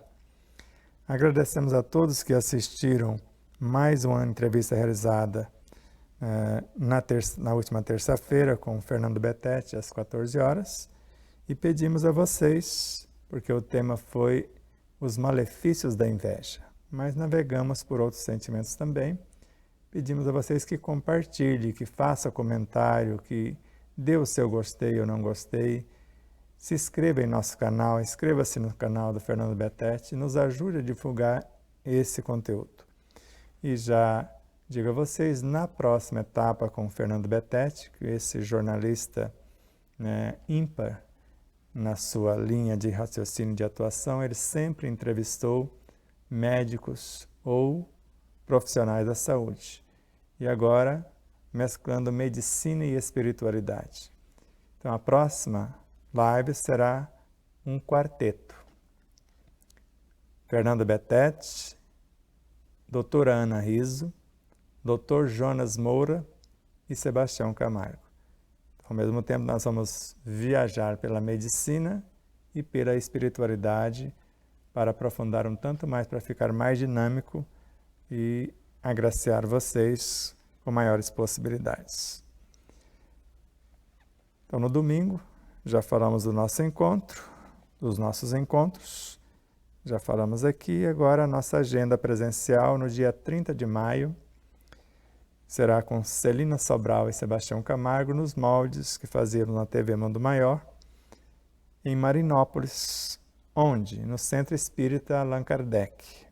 Agradecemos a todos que assistiram mais uma entrevista realizada na última terça-feira com o Fernando Betete, às 14 horas. E pedimos a vocês, porque o tema foi os malefícios da inveja, mas navegamos por outros sentimentos também. Pedimos a vocês que compartilhem, que façam comentário, que dê o seu gostei ou não gostei. Se inscreva em nosso canal, inscreva-se no canal do Fernando Betete e nos ajude a divulgar esse conteúdo. E já digo a vocês, na próxima etapa com o Fernando Betete, que esse jornalista ímpar na sua linha de raciocínio de atuação, ele sempre entrevistou médicos ou profissionais da saúde. E agora, mesclando medicina e espiritualidade. Então, a próxima live será um quarteto. Fernando Betete, doutora Ana Riso, Dr. Jonas Moura e Sebastião Camargo. Ao mesmo tempo, nós vamos viajar pela medicina e pela espiritualidade para aprofundar um tanto mais, para ficar mais dinâmico e agraciar vocês com maiores possibilidades. Então, no domingo, já falamos do nosso encontro, dos nossos encontros, já falamos aqui. Agora, a nossa agenda presencial no dia 30 de maio será com Celina Sobral e Sebastião Camargo nos moldes que fazíamos na TV Mundo Maior, em Marinópolis, onde? No Centro Espírita Allan Kardec.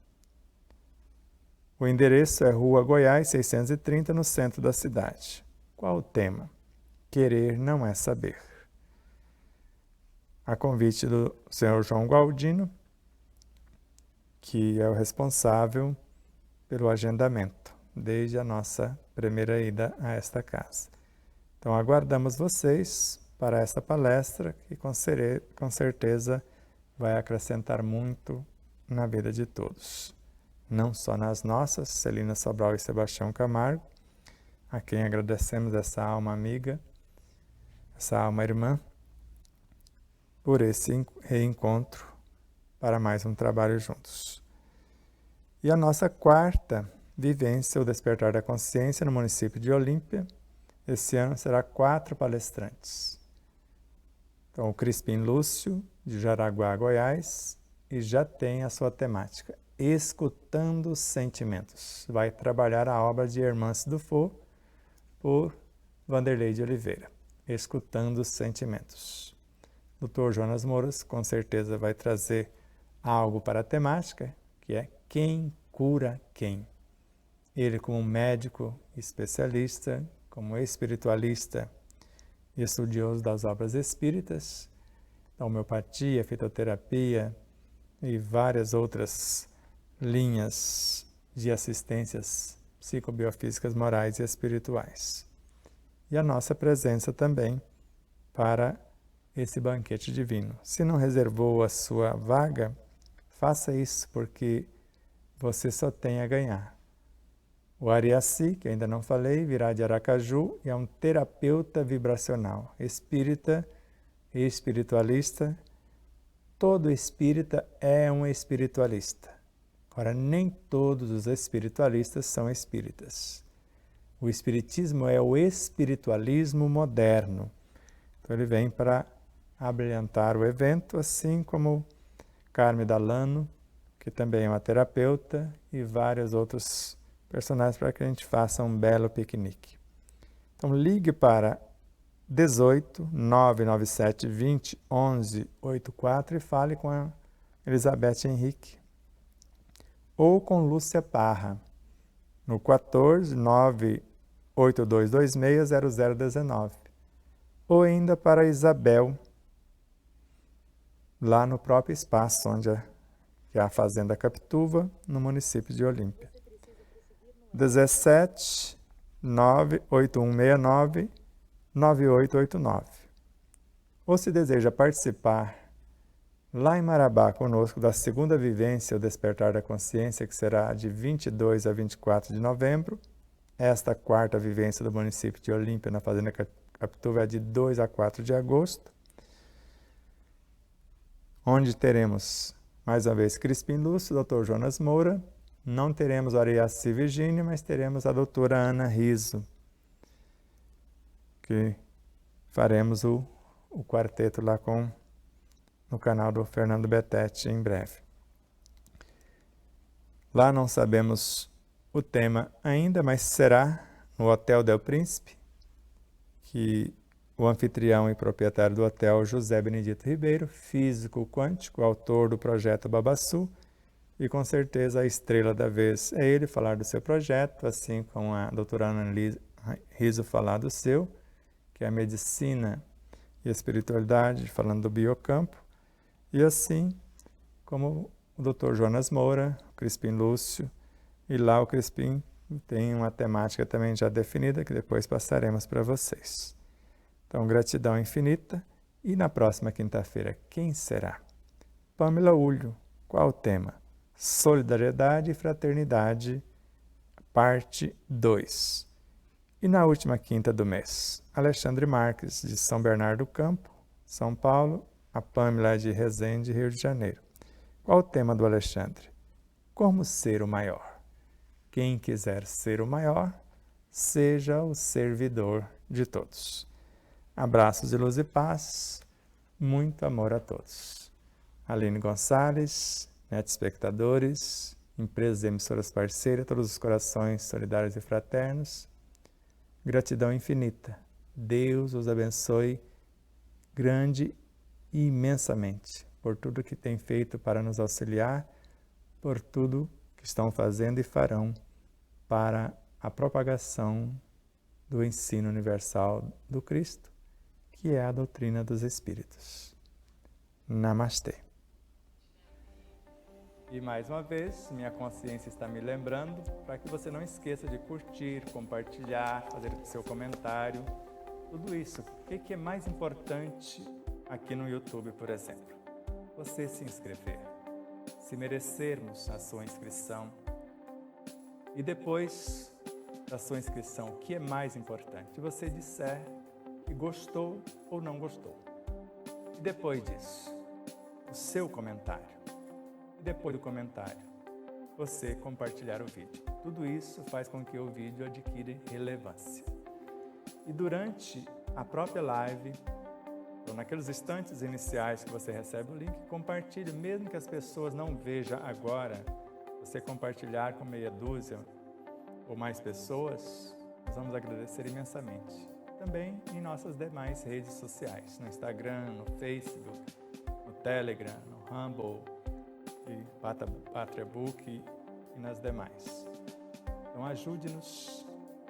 O endereço é Rua Goiás, 630, no centro da cidade. Qual o tema? Querer não é saber. A convite do senhor João Gualdino, que é o responsável pelo agendamento, desde a nossa primeira ida a esta casa. Então, aguardamos vocês para essa palestra, que com certeza vai acrescentar muito na vida de todos. Não só nas nossas, Celina Sobral e Sebastião Camargo, a quem agradecemos essa alma amiga, essa alma irmã, por esse reencontro para mais um trabalho juntos. E a nossa quarta vivência, o Despertar da Consciência, no município de Olímpia. Esse ano será 4 palestrantes. Então, o Crispim Lúcio, de Jaraguá, Goiás, e já tem a sua temática, Escutando Sentimentos. Vai trabalhar a obra de Hermance Dufour, por Vanderlei de Oliveira, Escutando Sentimentos. Dr. Jonas Mouras, com certeza, vai trazer algo para a temática, que é Quem cura quem? Ele, como médico especialista, como espiritualista e estudioso das obras espíritas, da homeopatia, fitoterapia e várias outras linhas de assistências psicobiofísicas, morais e espirituais. E a nossa presença também para esse banquete divino. Se não reservou a sua vaga, faça isso, porque você só tem a ganhar. O Ariaci, que ainda não falei, virá de Aracaju e é um terapeuta vibracional, espírita e espiritualista. Todo espírita é um espiritualista. Ora, nem todos os espiritualistas são espíritas. O espiritismo é o espiritualismo moderno. Então ele vem para abrilhantar o evento, assim como Carme Dalano, que também é uma terapeuta, e vários outros personagens para que a gente faça um belo piquenique. Então ligue para 18 997 20 11 84 e fale com a Elizabeth Henrique ou com Lúcia Parra no 14 98226 0019 ou ainda para Isabel lá no próprio espaço onde é a Fazenda Capituva, no município de Olímpia. 17 98169 9889. Ou se deseja participar lá em Marabá conosco da segunda vivência, o Despertar da Consciência, que será de 22 a 24 de novembro. Esta quarta vivência do município de Olímpia, na Fazenda Capituva, é de 2 a 4 de agosto, onde teremos, mais uma vez, Crispim Lúcio, Dr. Jonas Moura. Não teremos a Ariaci Virgínia, mas teremos a doutora Ana Riso, que faremos o quarteto lá no canal do Fernando Betete em breve. Lá não sabemos o tema ainda, mas será no Hotel Del Príncipe, que o anfitrião e proprietário do hotel, José Benedito Ribeiro, físico quântico, autor do projeto Babassu, e com certeza a estrela da vez é ele falar do seu projeto, assim como a doutora Ana Riso falar do seu, que é a medicina e a espiritualidade, falando do biocampo, e assim como o Dr. Jonas Moura, o Crispim Lúcio, e lá o Crispim tem uma temática também já definida, que depois passaremos para vocês. Então, gratidão infinita. E na próxima quinta-feira, quem será? Pamela Ulho. Qual o tema? Solidariedade e fraternidade parte 2. E na última quinta do mês, Alexandre Marques, de São Bernardo do Campo, São Paulo, a Pâmela de Resende, Rio de Janeiro. Qual o tema do Alexandre? Como ser o maior. Quem quiser ser o maior, seja o servidor de todos. Abraços de luz e paz, muito amor a todos. Aline Gonçalves, netos espectadores, empresas e emissoras parceiras, todos os corações solidários e fraternos, gratidão infinita. Deus os abençoe grande e imensamente por tudo que tem feito para nos auxiliar, por tudo que estão fazendo e farão para a propagação do ensino universal do Cristo, que é a doutrina dos Espíritos. Namastê. E mais uma vez, minha consciência está me lembrando para que você não esqueça de curtir, compartilhar, fazer seu comentário, tudo isso. O que é mais importante aqui no YouTube, por exemplo? Você se inscrever, se merecermos a sua inscrição. E depois da sua inscrição, o que é mais importante? Você disser que gostou ou não gostou. E depois disso, o seu comentário. E depois do comentário, você compartilhar o vídeo. Tudo isso faz com que o vídeo adquira relevância. E durante a própria live, ou naqueles instantes iniciais que você recebe o link, compartilhe, mesmo que as pessoas não vejam agora, você compartilhar com meia dúzia ou mais pessoas, nós vamos agradecer imensamente. Também em nossas demais redes sociais, no Instagram, no Facebook, no Telegram, no Rumble, e PatriaBook e nas demais. Então ajude-nos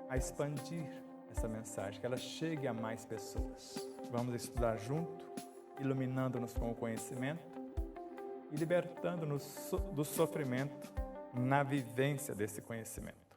a expandir essa mensagem, que ela chegue a mais pessoas. Vamos estudar junto, iluminando-nos com o conhecimento e libertando-nos do sofrimento na vivência desse conhecimento.